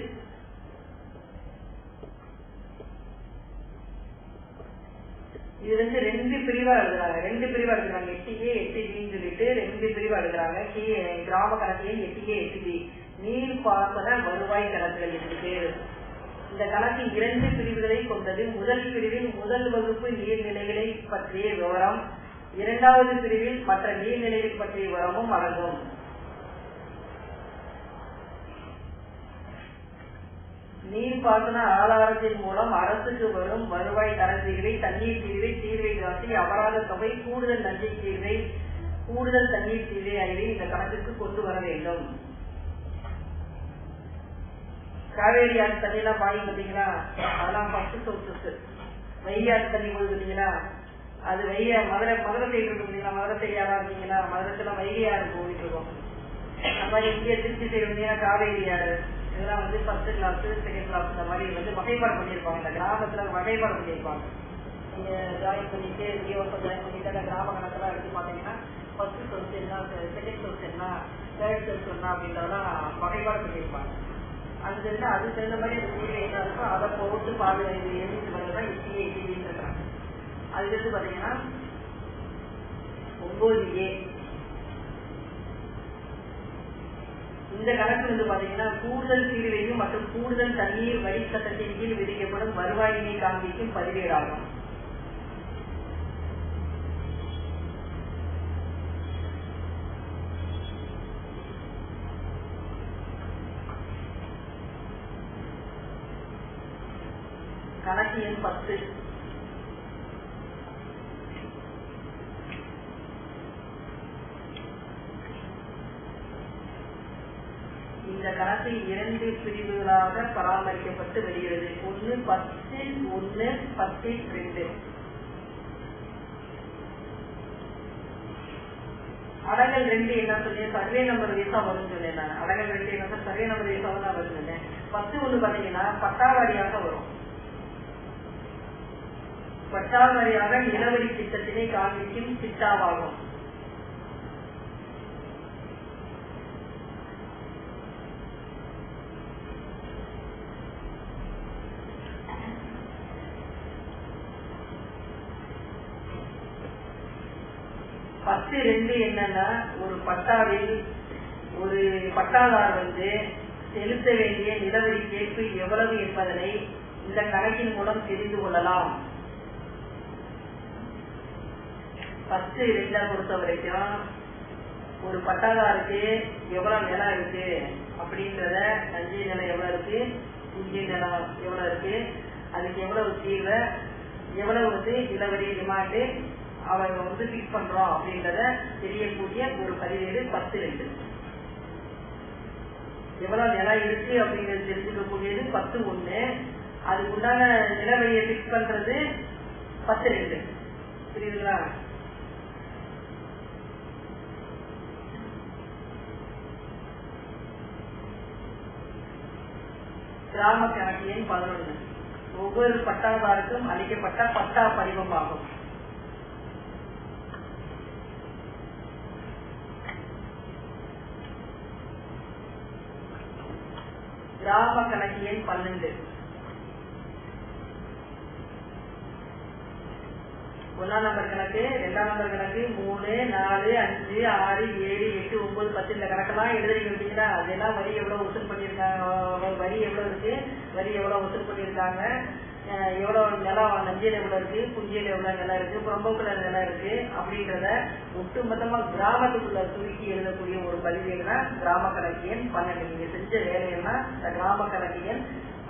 இது வந்து 2 பிரிவா எழுதுறாங்க. 8A 8Bன்னு சொல்லிட்டு 2 பிரிவா எழுதுறாங்க. கிராம கணக்கு எண் 8A 8B நீர் பாசன வருவாய் கணக்குகள் இருக்கு. இந்த கணக்கு 2 பிரிவுகளை கொண்டது. முதல் பிரிவில் முதல் வகுப்பு நீர்நிலைகளை பற்றிய விவரம், 2வது பிரிவில் மற்ற நீர்நிலைகள் பற்றிய விவரமும் அடங்கும். நீர்ப்பாசன ஆதாரத்தின் மூலம் அரசுக்கு வரும் வருவாய் தர தீர்வை, தண்ணீர் தீர்வை, தீர்வை காட்டி அபராத தொகை, கூடுதல் நஞ்சை தீர்வை, கூடுதல் தண்ணீர் தீர்வை ஆகியவை இந்த கணக்குக்கு கொண்டு வர வேண்டும். காவேரி ஆறு தண்ணி எல்லாம் பாயும் பார்த்தீங்களா, அதெல்லாம் ஃபர்ஸ்ட் சோர்சஸ். வைகை ஆறு தண்ணி போது பார்த்தீங்களா, அது மதுரை சைடு இருக்கு பார்த்தீங்களா, மதுரை சைடு யாரா இருக்கீங்களா, மதுரத்துல வைகை ஆறு போயிட்டு இருக்கோம். அந்த மாதிரி இந்திய திருச்சி சைடு வந்தீங்கன்னா காவேரி ஆறு. இதெல்லாம் வந்து ஃபர்ஸ்ட் கிளாஸ் செகண்ட் கிளாஸ் இந்த மாதிரி வந்து வகைப்பாடு பண்ணியிருப்பாங்க. இந்த கிராமத்துல வகைப்பாடு பண்ணியிருப்பாங்க. நீங்க ஜாயின் பண்ணிட்டு ஜாயின் பண்ணிட்டு அந்த கிராம கணக்கெல்லாம் எடுத்து பார்த்தீங்கன்னா ஃபர்ஸ்ட் சோர்ஸ் என்ன, செகண்ட் சோர்ஸ் என்ன, தேர்ட் சோர்ஸ் என்ன அப்படின்றதெல்லாம் வகைப்பாடு பண்ணியிருப்பாங்க. அது தகுந்த மாதிரி அந்த தீர்வு என்ன இருக்கோ அதை போட்டு பாதுகாப்பு எழுதிட்டு வரதான் எஸ்டிஏ எஸ்டிபின்னு இருக்கிறாங்க. அதுக்கு பாத்தீங்கன்னா 9A இந்த கணக்கு வந்து பாத்தீங்கன்னா கூடுதல் தீர்வையும் மற்றும் கூடுதல் தண்ணீர் வரி சட்டத்தின் கீழ் விதிக்கப்படும் வருவாயினை காண்பிக்கும் பதிவேடாகும். கணக்கு எண் 10. இந்த கணக்கு 2 பிரிவுகளாக பராமரிக்கப்பட்டு வருகிறது. 1/10, 1/10(2). அடங்கல் 2 என்ன சொன்னேன், சர்வே நம்பர் வீசா வரும் சொன்னேன். அடங்கல் 2 என்ன சர்வே நம்பர் வீசா தான் வரும் சொன்னேன். 10 பாத்தீங்கன்னா பட்டாவாரியாக வரும். பட்டாவாரியாக நிலவரி திட்டத்தினை காண்பிக்கும் திட்டாவாகும். பத்து 2 என்னன்னா, ஒரு பட்டாவில் ஒரு பட்டாதார் வந்து செலுத்த வேண்டிய நிலவரி கேட்பு எவ்வளவு என்பதனை இந்த கணக்கின் மூலம் தெரிந்து கொள்ளலாம். 10(2) பொறுத்த வரைக்கும் ஒரு பட்டாதாருக்கு எவ்வளவு நிலம் இருக்கு அப்படின்றத, நஞ்சை நிலம் எவ்வளவு இருக்கு, புஞ்சி நிலம் எவ்வளவு இருக்கு, அதுக்கு எவ்வளவு தீர்வை, எவ்வளவு வந்து நிலவரி டிமாண்டு அவங்க வந்து பிக்ஸ் பண்றோம் அப்படின்றத தெரியக்கூடிய ஒரு பதிவேடு 10(2). எவ்வளவு நிலம் இருக்கு அப்படிங்கிறது தெரிஞ்சுக்கக்கூடியது 10(1). அதுக்குண்டான நிலவரியை பிக்ஸ் பண்றது 10(2). புரியுதுங்களா? கிராம கணக்கு எண் 11. ஒவ்வொரு பட்டாதாருக்கும் அளிக்கப்பட்ட பட்டா படிவம் ஆகும். கிராம கணக்கு எண் 12. 1ஆம் நம்பர் கணக்கு, 2ஆம் நம்பர் கணக்கு, 3, 4, 5, 6, 7, 8, 9, 10 இந்த கணக்கெல்லாம் எழுதுறீங்க அப்படின்னா அதெல்லாம் வரி எவ்வளவு வசூல் பண்ணிருக்காங்க, வரி எவ்வளவு இருக்கு, வரி எவ்வளவு வசூல் பண்ணிருக்காங்க, எவ்வளவு நிலம் நஞ்சியில் எவ்வளவு இருக்கு, புஞ்சியில் எவ்வளவு நிலம் இருக்கு, புறம்போக்குல நிலம் இருக்கு அப்படின்றத ஒட்டுமொத்தமா கிராமத்துக்குள்ள சுருக்கி எழுதக்கூடிய ஒரு பதிவேடு தான் கிராம கணக்கு எண் 12. நீங்க செஞ்ச வேலையெல்லாம் இந்த கிராம கணக்கு எண்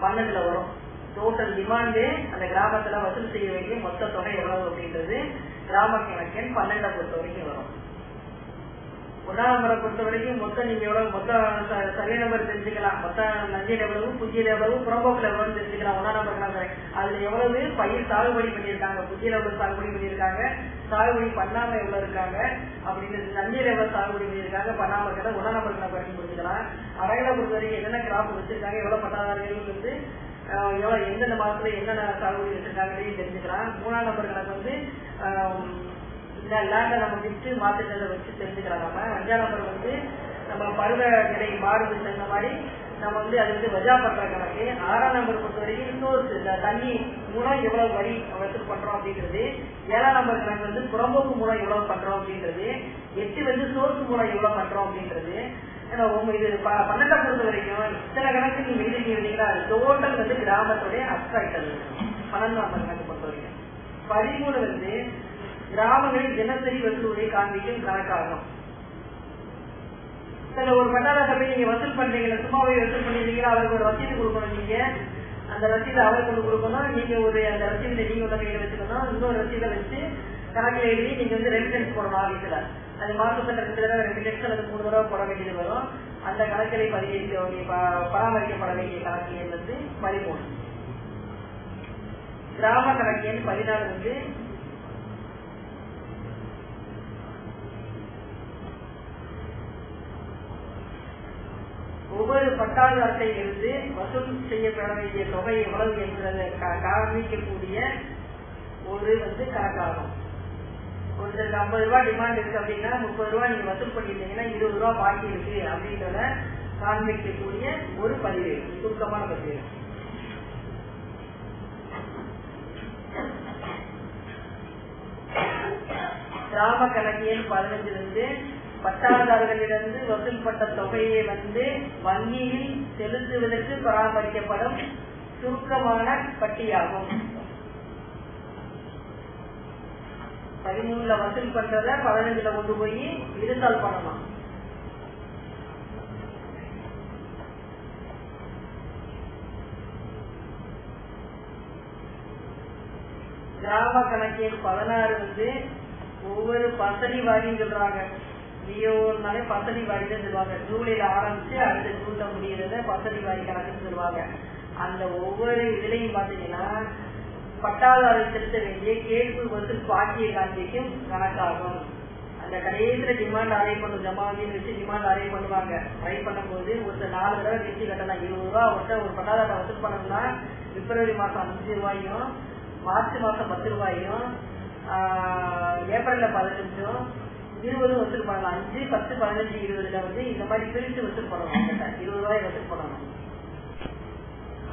12 வரும். டோட்டல் டிமாண்டு அந்த கிராமத்துல வசூல் செய்ய வேண்டிய மொத்த தொகை எவ்வளவு அப்படின்றது கிராம கணக்கு எண் 12 பொறுத்த வரைக்கும் வரும். 1ஆம் நம்பரை பொறுத்த வரைக்கும் மொத்தம் நீங்க எவ்வளவு மொத்தம் சரியான நம்பர் தெரிஞ்சுக்கலாம். மொத்தம் நஞ்சையில் எவ்வளவு, புஞ்சியில் எவ்வளவு, புறம்போக்குல எவ்வளவு தெரிஞ்சுக்கலாம். 1ஆம் நம்பர் கணக்கு அதுல எவ்வளவு பயிர் சாகுபடி பண்ணியிருக்காங்க, புஞ்சியில் எவ்வளவு சாகுபடி பண்ணியிருக்காங்க, சாகுபடி பண்ணாம எவ்வளவு இருக்காங்க அப்படின்னு, நஞ்சையில் எவ்வளவு சாகுபடி பண்ணியிருக்காங்க, பண்ணாம இருக்கிறத 1ஆம் நம்பர் கணக்கு வரைக்கும் புரிஞ்சுக்கலாம். அரையில பொறுத்த வரைக்கும் என்னென்ன கிராப் வச்சிருக்காங்க, எவ்வளவு பட்டாதாரிகள் வந்து எவ்வளவு எந்தெந்த மாதத்துல என்னென்ன சாகுபடி வச்சிருக்காங்கன்னு தெரிஞ்சுக்கலாம். 3ஆம் நம்பர் கணக்கு வந்து இந்த லேண்டை நம்ம விட்டு மாத்திரத்தை வச்சு தெரிஞ்சுக்கலாம். நம்ம 5ஆம் நம்பர் வந்து நம்ம பருவ நிலை மாறுது தகுந்த மாதிரி நம்ம வந்து அது வந்து வஜா பண்ற கணக்கு. 6ஆம் நம்பர் பொறுத்த வரைக்கும் சோர்ஸ், இந்த தண்ணி மூலம் எவ்வளவு வரி வசூல் பண்றோம் அப்படின்றது. 7ஆம் நம்பர் கணக்கு வந்து புறம்போக்கு மூலம் எவ்வளவு பண்றோம் அப்படின்றது. 8 வந்து சோர்ஸ் மூலம் எவ்வளவு பண்றோம் அப்படின்றது. இது 12ஆம் பொறுத்த வரைக்கும் இத்தனை கணக்கு நீங்க எழுதிட்டீங்கன்னா அது டோட்டல் வந்து கிராமத்துடைய அப்சாக்டல். 12ஆம் நம்பர் கணக்கு பொறுத்த வரைக்கும் 13 வந்து கிராமங்களில் தினசரி வசூலை காண்பிக்கும் கணக்காகும். சில ஒரு பட்டாள சபை நீங்க வசூல் பண்றீங்க, சும்மாவே வசூல் பண்ணிருந்தீங்கன்னா அவருக்கு ஒரு ரசீது கொடுக்கணும். நீங்க அந்த ரசீதை அவருக்கு கொண்டு கொடுக்கணும். நீங்க ஒரு அந்த ரசீதை நீங்க உள்ள கையில வச்சுக்கணும். இன்னொரு ரசீதை வச்சு கணக்கில் எழுதி நீங்க வந்து ரெமிட்டன்ஸ் போடணும் ஆபீஸ்ல. அது மாசத்துல 2 தடவை ரெமிட்டன்ஸ் அல்லது 3 தடவை போட வேண்டியது வரும். அந்த கணக்கிலை பராமரிக்கப்பட வேண்டிய கணக்கு எண் வந்து 13. கிராம கணக்கு எண் 14 வந்து ஒவ்வொரு பட்டாதாரத்திலிருந்து வசூல் செய்யப்பட வேண்டிய தொகை எவ்வளவு என்பதை காண்பிக்கக்கூடிய ஒரு வந்து கணக்காகும். ஒருத்தருக்கு 50 ரூபாய் டிமாண்ட் இருக்கு அப்படின்னா 30 ரூபாய் நீங்க வசூல் பண்ணிருந்தீங்கன்னா 20 ரூபாய் பாக்கி இருக்கு அப்படின்றத காண்பிக்கக்கூடிய ஒரு பதிவு, சுருக்கமான பதிவு. கிராம கணக்கு எண் 15 பட்டாதாரர்களிலிருந்து வசூல்பட்ட தொகையை வந்து வங்கியில் செலுத்துவதற்கு பராமரிக்கப்படும் சுருக்கமான பட்டியாகும். 13ல வசூல் பண்றத 15ல கொண்டு போய் இருசால் பண்ணணும். கிராம கணக்கின் 16 வந்து ஒவ்வொரு பசடி வாரின்னு சொல்றாங்க. ஜியோனாலே பசடி வாரிதான் சொல்லுவாங்க. ஜூலைல ஆரம்பிச்சு அடுத்த ஜூன்ல முடியறத பசடி வாரி கணக்குன்னு சொல்லுவாங்க. அந்த ஒவ்வொரு இதுலையும் பாத்தீங்கன்னா பட்டாதாரர் செலுத்த வேண்டிய கேட்பு வசூல் பாக்கியை காண்பிக்கும் கணக்காகும். அந்த கடைசியில டிமாண்ட் அரைவ் பண்ணும், ஜமாவின்னு வச்சு டிமாண்ட் அரைவ் பண்ணுவாங்க. அரைவ் பண்ணும் போது ஒரு 4 தடவை கிட்டி கட்டலாம். 20 ரூபா ஒரு பட்டாதார வசூல் பண்ணணும்னா பிப்ரவரி மாசம் 5 ரூபாயும், மார்ச் மாசம் 10 ரூபாயும், ஏப்ரல்ல 15, 20 வசூல் பண்ணலாம். 5, 10, 15, 20ல வந்து இந்த மாதிரி பிரித்து வசூல் பண்ணணும். 20 ரூபாய் வசூல் பண்ணணும்.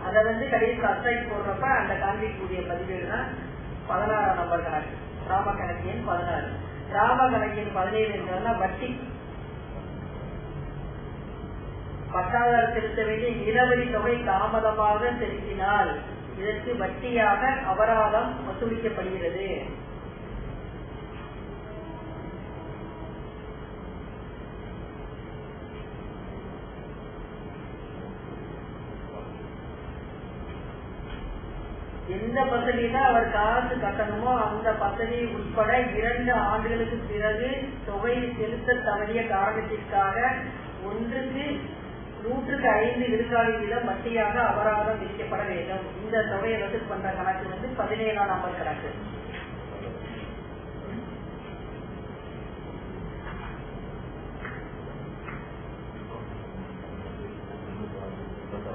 அதை வந்து கடைசி அப்சைட் போடுறப்ப அந்த காண்பிக்கக்கூடிய பதிவேடு தான் 16ஆம் நம்பர் கணக்கு. கிராம கணக்கு எண் 16. கிராம கணக்கு எண் 17 என்றா வட்டி. பட்டாதாரர் செலுத்த வேண்டிய நிலவரி தொகை தாமதமாக செலுத்தினால் இதற்கு வட்டியாக அபராதம் வசூலிக்கப்படுகிறது. எந்த பசதியில அவர் காசு கட்டணுமோ அந்த பசதி உட்பட 2 ஆண்டுகளுக்கு பிறகு தொகை செலுத்த தவறிய காரணத்திற்காக 1க்கு 105 விழுக்காடு வீதம் வட்டியாக அபராதம் விதிக்கப்பட வேண்டும். இந்த தொகையை வசூல் பண்ற கணக்கு வந்து 17ஆம் நம்பர் கணக்கு.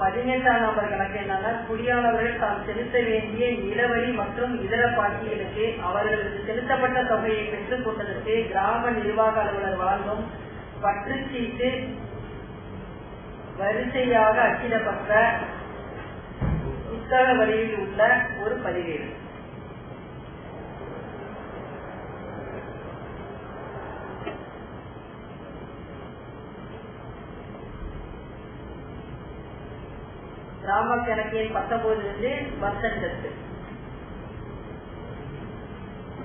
பதினெட்டாம் நம்பர் கணக்கு என்னன்னா, குடியானவர்கள் தாம் செலுத்த வேண்டிய நிலவரி மற்றும் இதர பாக்கிகளுக்கு அவர்களுக்கு செலுத்தப்பட்ட தொகையை பெற்றுக் கொண்டதற்கு கிராம நிர்வாக அலுவலர் வழங்கும் பற்றுச்சீட்டு வரிசையாக அச்சிடப்பட்ட புத்தக வரியில் உள்ள ஒரு பதிவேடு. கிராம கணக்கின் 19 பர்சன்ட்.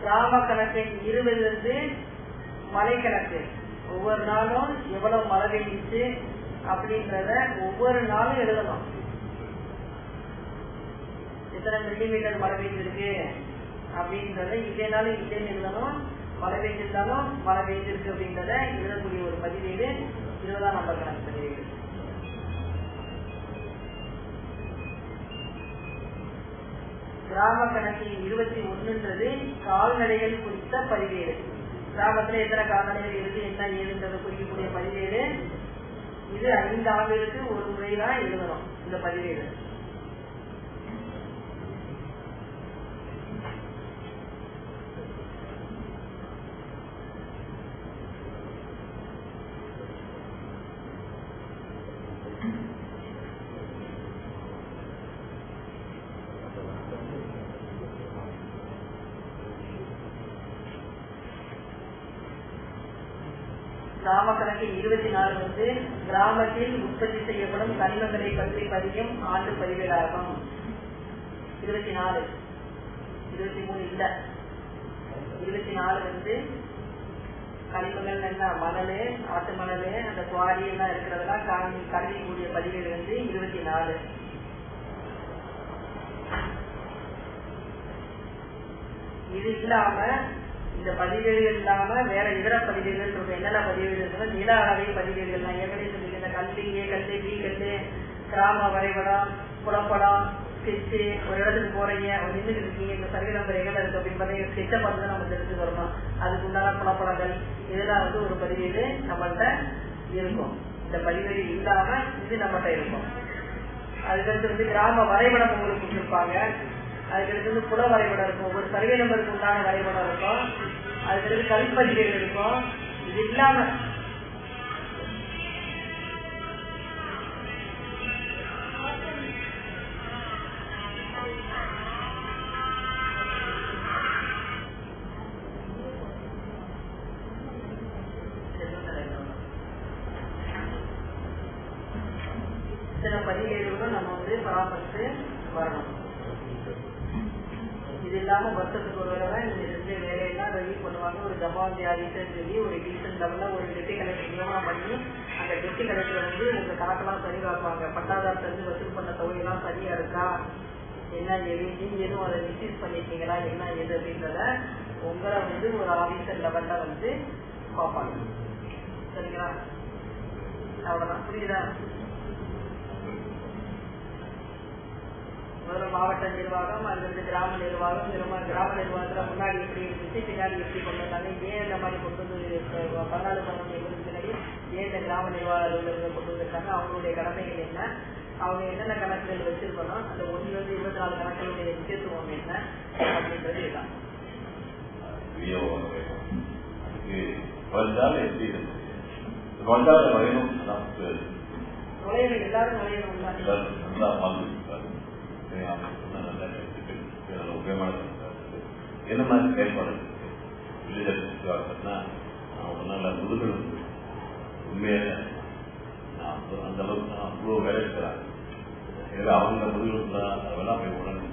கிராம கணக்கின் 20 மழை கணக்கு. ஒவ்வொரு நாளும் எவ்வளவு மழை பெய்யுச்சு அப்படின்றத ஒவ்வொரு நாளும் எழுதணும். எத்தனை மில்லிமீட்டர் மழை பெய்ஞ்சிருக்கு அப்படின்றத இதே நாளும் இதே எழுதணும். மழை பெய்ஞ்சிருந்தாலும் மழை பெய்ஞ்சிருக்கு அப்படின்றத எழுதக்கூடிய ஒரு பதிவேடு 20ஆம் நம்பர் கணக்கு பதிவேடு. கிராம கணக்கில் 21ன்றது கால்நடைகள் குறித்த பதிவேடு. கிராமத்துல எத்தனை கால்நடைகள் இருக்கு என்ன ஏதுன்றதை குறிக்கக்கூடிய பதிவேடு. இது 5 ஆண்டுகளுக்கு ஒரு முறைதான் எழுதணும் இந்த பதிவேடு. கிராம கணக்கில் 24 வந்து கிராமத்தில் உற்பத்தி செய்யப்படும் கனிமங்களை பற்றி பதியும் ஆண்டு பதிவேடாகும். 24, 23 இல்ல, 24 வந்து கனிமங்கள் என்ன மணல், ஆட்டு மணல், அந்த குவாரி எல்லாம் இருக்கிறதெல்லாம் கணிக்கக்கூடிய பதிவேடு வந்து 24. இது இல்லாம இந்த பதிவேடுகள் இல்லாம வேற இதர பதிவேடுகள் இருக்கு. என்னென்ன பதிவேடுகள்? நில அளவை பதிவேடுகள். நான் ஏற்கனவே சொல்லியிருக்கேன், இந்த கல்வி ஏ கல்லு பி கல்லு, கிராம வரைபடம், புலப்படம், ஸ்கெட்சு. ஒரு இடத்துக்கு போறீங்க, நின்றுட்டு இருக்கீங்க, இந்த சர்வே நம்பர் எங்கே இருக்கு அப்படின்னு பார்த்தீங்கன்னா ஸ்கெட்சை பார்த்து தான் நம்ம தெரிஞ்சு வரணும். அதுக்கு உண்டான புலப்படங்கள் இதெல்லாம் வந்து ஒரு பதிவேடு நம்மள்கிட்ட இருக்கும். இந்த பதிவேடு இல்லாம இது நம்மகிட்ட இருக்கும். அதுக்கடுத்து வந்து கிராம வரைபடம் உங்களுக்கு கொடுத்துருப்பாங்க. அதுக்கடுத்து வந்து புல வரைபடம் இருக்கும். ஒரு சர்வே நம்பருக்கு உண்டான வரைபடம் இருக்கும். அதுக்கடுத்து கல்பதிவேடு இருக்கும். இது இல்லாம சில பதிவேடுகளும் நம்ம வந்து பராமரித்து வரணும். இது இல்லாம வருஷத்துக்கு ஒரு வேலை தான் இந்த ரெண்டு வேலையெல்லாம் ரெடி பண்ணுவாங்க. ஒரு ஜமாந்தி ஆதிசன் சொல்லி ஒரு டீசன் லெவல்ல ஒரு டெப்டி கலெக்டர் நியமனம் பண்ணி அந்த டெப்டி கலெக்டர் வந்து உங்க கணக்கெல்லாம் சரி பார்ப்பாங்க. பட்டாதாரத்தை வந்து வசூல் பண்ண தொகையெல்லாம் சரியா இருக்கா, என்ன ஏது, நீங்க எதுவும் அதை மிஸ்யூஸ் பண்ணிருக்கீங்களா, என்ன ஏது அப்படின்றத உங்களை வந்து ஒரு ஆபீசர் லெவல்ல வந்து பார்ப்பாங்க. சரிங்களா? அவ்வளவுதான். புரியுதா? முதல்ல மாவட்ட நிர்வாகம், அல்லது கிராம நிர்வாகம். கிராம நிர்வாகத்துல முன்னாடி எப்படி இருந்துச்சு, பின்னாடி எப்படி கொண்டு வந்தாங்க, ஏன் இந்த மாதிரி கொண்டு வந்து 14-15 பின்னாடி ஏன் இந்த கிராம நிர்வாகங்கள் கொண்டு வந்திருக்காங்க, அவங்களுடைய கடமைகள் என்ன, அவங்க என்னென்ன கணக்குகள் வச்சிருக்கணும், அந்த 1-24 கணக்குகளுடைய முக்கியத்துவம் என்ன அப்படின்றது இதுதான். நுழைவு எல்லாரும் நுழையணும். என்ன மாதிரி செயல்பாடு நல்ல முதுகல் உண்மையாக அந்த அளவுக்கு நான் அவ்வளோ வேலை இருக்கிறாங்க. அவங்க முதுகல் தான் அதெல்லாம் போய் உடனே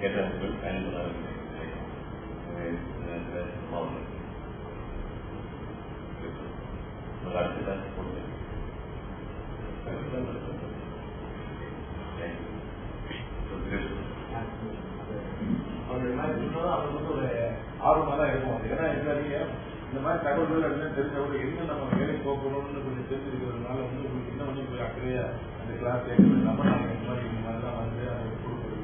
கேட்டவர்கள் பயன்படாத அடுத்த போட்டு ஒரு ஆர்வமா தான் இருக்கும். ஏன்னா இந்த மாதிரி தகவல்கள் அப்படின்னு தெரிஞ்சவங்க என்ன நம்ம வேலைக்கு போகணும்னு கொஞ்சம் தெரிஞ்சிருக்கிறதுனால வந்து உங்களுக்கு இன்னும் கொஞ்சம் அக்கறையா அந்த கிளாஸ் கேட்கறது நாம இந்த மாதிரிலாம் வந்து அதை கொடுக்குறது.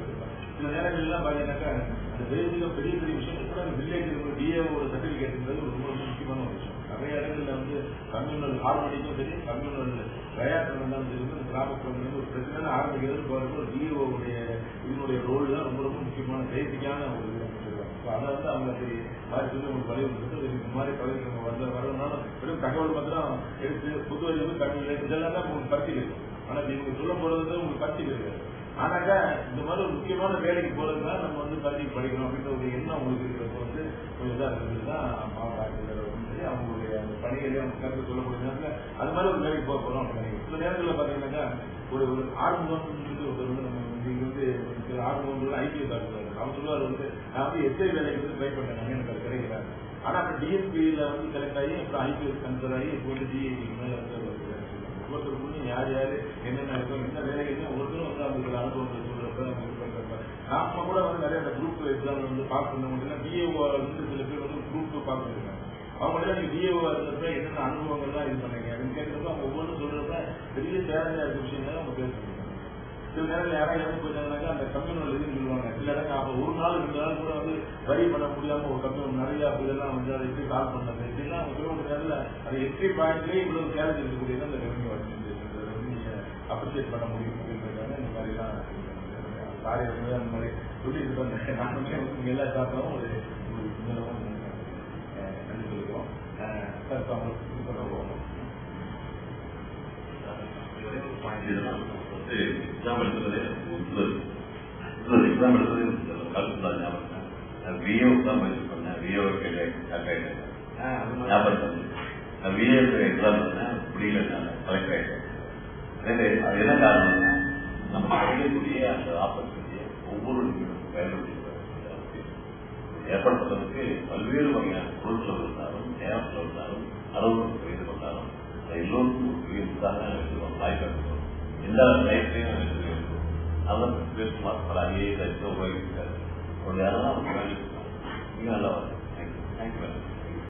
சில நேரங்கள்லாம் பாத்தீங்கன்னாக்கா அந்த பேசிக்க பெரிய பெரிய விஷயங்கள் கூட அந்த வில்லேஜ் டிஏ ஒரு சர்டிபிகேட்ன்றது ரொம்ப ரொம்ப முக்கியமான ஒரு விஷயம். நிறைய இடங்கள்ல வந்து கம்யூனல் ஆர்மடிக்கும் சரி, கம்யூனல் விளையாட்டு இருந்தாலும் சரி, கிராமப்புறம் வந்து ஒரு பிரச்சனை ஆரம்பிக்கிறது போறது ஒரு டிஓடைய இதனுடைய ரோல் தான் ரொம்ப ரொம்ப முக்கியமான பேசிக்கான ஒரு இது. அதை வந்து அவங்க அப்படி மாதிரி சொல்லி உங்களுக்கு வலியுறுத்து இந்த மாதிரி பதவிக்கு வரதுனால வெறும் தகவல் மாத்திரம் எடுத்து புது அறிவு கல்வி இதெல்லாம் தான் உங்களுக்கு பரிசீலிக்கும். ஆனா நீங்க சொல்ல போறது உங்களுக்கு பரிசீலிக்காது. ஆனாக்கா இந்த மாதிரி ஒரு முக்கியமான வேலைக்கு போறதுதான் நம்ம வந்து பரிசீலிக்கு படிக்கணும் அப்படின்ற ஒரு எண்ணம் உங்களுக்கு இருக்கிறப்ப வந்து கொஞ்சம் இதாக இருக்கிறது தான் மாவட்ட ஆட்சியர் அப்படின்னு சொல்லி அவங்களுடைய அந்த பணிகளை அவங்க கருத்து சொல்லக்கூடியதுனால அது மாதிரி ஒரு வேலைக்கு போக போறோம் அப்படின்னு. சில நேரங்களில் பாத்தீங்கன்னாக்கா ஒரு ஆர்வம் ஒருத்தர் வந்து நம்ம இங்க வந்து சில ஆர்வம் ஐடிஐ காட்டுறாரு. அவர் சொல்லுவார் வந்து நான் வந்து எஸ்ஐ வேலைக்கு வந்து ட்ரை பண்ணேன், எனக்கு அது கிடைக்கிறாரு. ஆனா அப்ப டிஎஸ்பியில வந்து செலக்ட் ஆகி அப்புறம் ஐபிஎஸ் கன்சர் ஆகி இப்போ வந்து டிஐடிக்கு மேல ஒவ்வொருத்தருக்கும் யார் யாரு என்னென்ன இருக்கும் என்ன வேலைகள் ஒவ்வொருத்தரும் வந்து அவங்களுக்கு அனுபவங்கள் சொல்றப்ப அவங்க இது பண்றப்ப நாம கூட வந்து நிறைய அந்த குரூப் எக்ஸாம் வந்து பாஸ் பண்ண முடியல. பிஏஓ வந்து சில பேர் வந்து குரூப் பாஸ் பண்ணிருக்காங்க. அவங்கள்ட்ட நீங்க பிஏஓ இருந்தப்ப என்னென்ன அனுபவங்கள்லாம் இது பண்ணீங்க அப்படின்னு கேட்கறப்ப அவங்க ஒவ்வொன்றும் சொல்றப்ப பெரிய சேலஞ்சா இருக்க விஷயங்கள் அவங்க பேசுறாங்க. சில நேரம் யாராவது போயிட்டாங்கன்னாக்கா அந்த கம்யூனல் இதுன்னு சொல்லுவாங்க. சில இடங்கள் அப்ப ஒரு நாள் 2 நாள் கூட வந்து வரி பண்ண முடியாம ஒரு கம்யூன் நிறைய இதெல்லாம் வந்து அதை எப்படி கால் பண்ணது இப்படின்னா அவங்க சொல்ல நேரத்தில் அது எஸ்கே பாயிண்ட்லேயே இவ்வளவு சேலஞ்ச் இருக்கக்கூடியது அந்த ரெவன்யூ ரெவன்யூ அப்ரிசியேட் பண்ண முடியும் அப்படின்றதுக்காக இந்த மாதிரிலாம் காரியம் வந்து அந்த மாதிரி சொல்லிட்டு வந்தேன். நானுமே வந்து எல்லா சாப்பிடும் ஒரு நன்றி சொல்லிக்கிறோம். அவங்களுக்கு இது பண்ண போகணும். எக்ஸாம் எடுத்ததே எக்ஸாம் எடுத்ததே கல்பனா ஞாபகம். விஏ தான் முயற்சி பண்ணேன். விஏ கரெக்ட் ஆயிட்டேன். ஞாபகம் நான் விஏ எக்ஸாம் பண்ணேன். முடியல நான் கலெக்ட் ஆயிட்டேன். அது என்ன காரணம்னா நம்ம கிடைக்கக்கூடிய அந்த ஆப்பர்ச்சுனிட்டியை ஒவ்வொரு நிமிடமும் பயன்படுத்தி ஏற்படுத்துறதுக்கு பல்வேறு வகையான பொருட்கள் இருந்தாலும் நேரத்தில் இருந்தாலும் அளவு செய்து கொண்டாலும் எல்லோருக்கும் ஒரு பெரிய உதாரணம் எடுத்துக்கணும். வாய்ப்பு எல்லா லைஃப்லையும் எடுத்துக்கணும். அதெல்லாம் பேசுமாறு பல ஐஏஎஸ் உபயோகிக்கிறார். ஒரு நேரம் தான் அவங்க வேலைக்கு நல்லா வரும். தேங்க்யூ.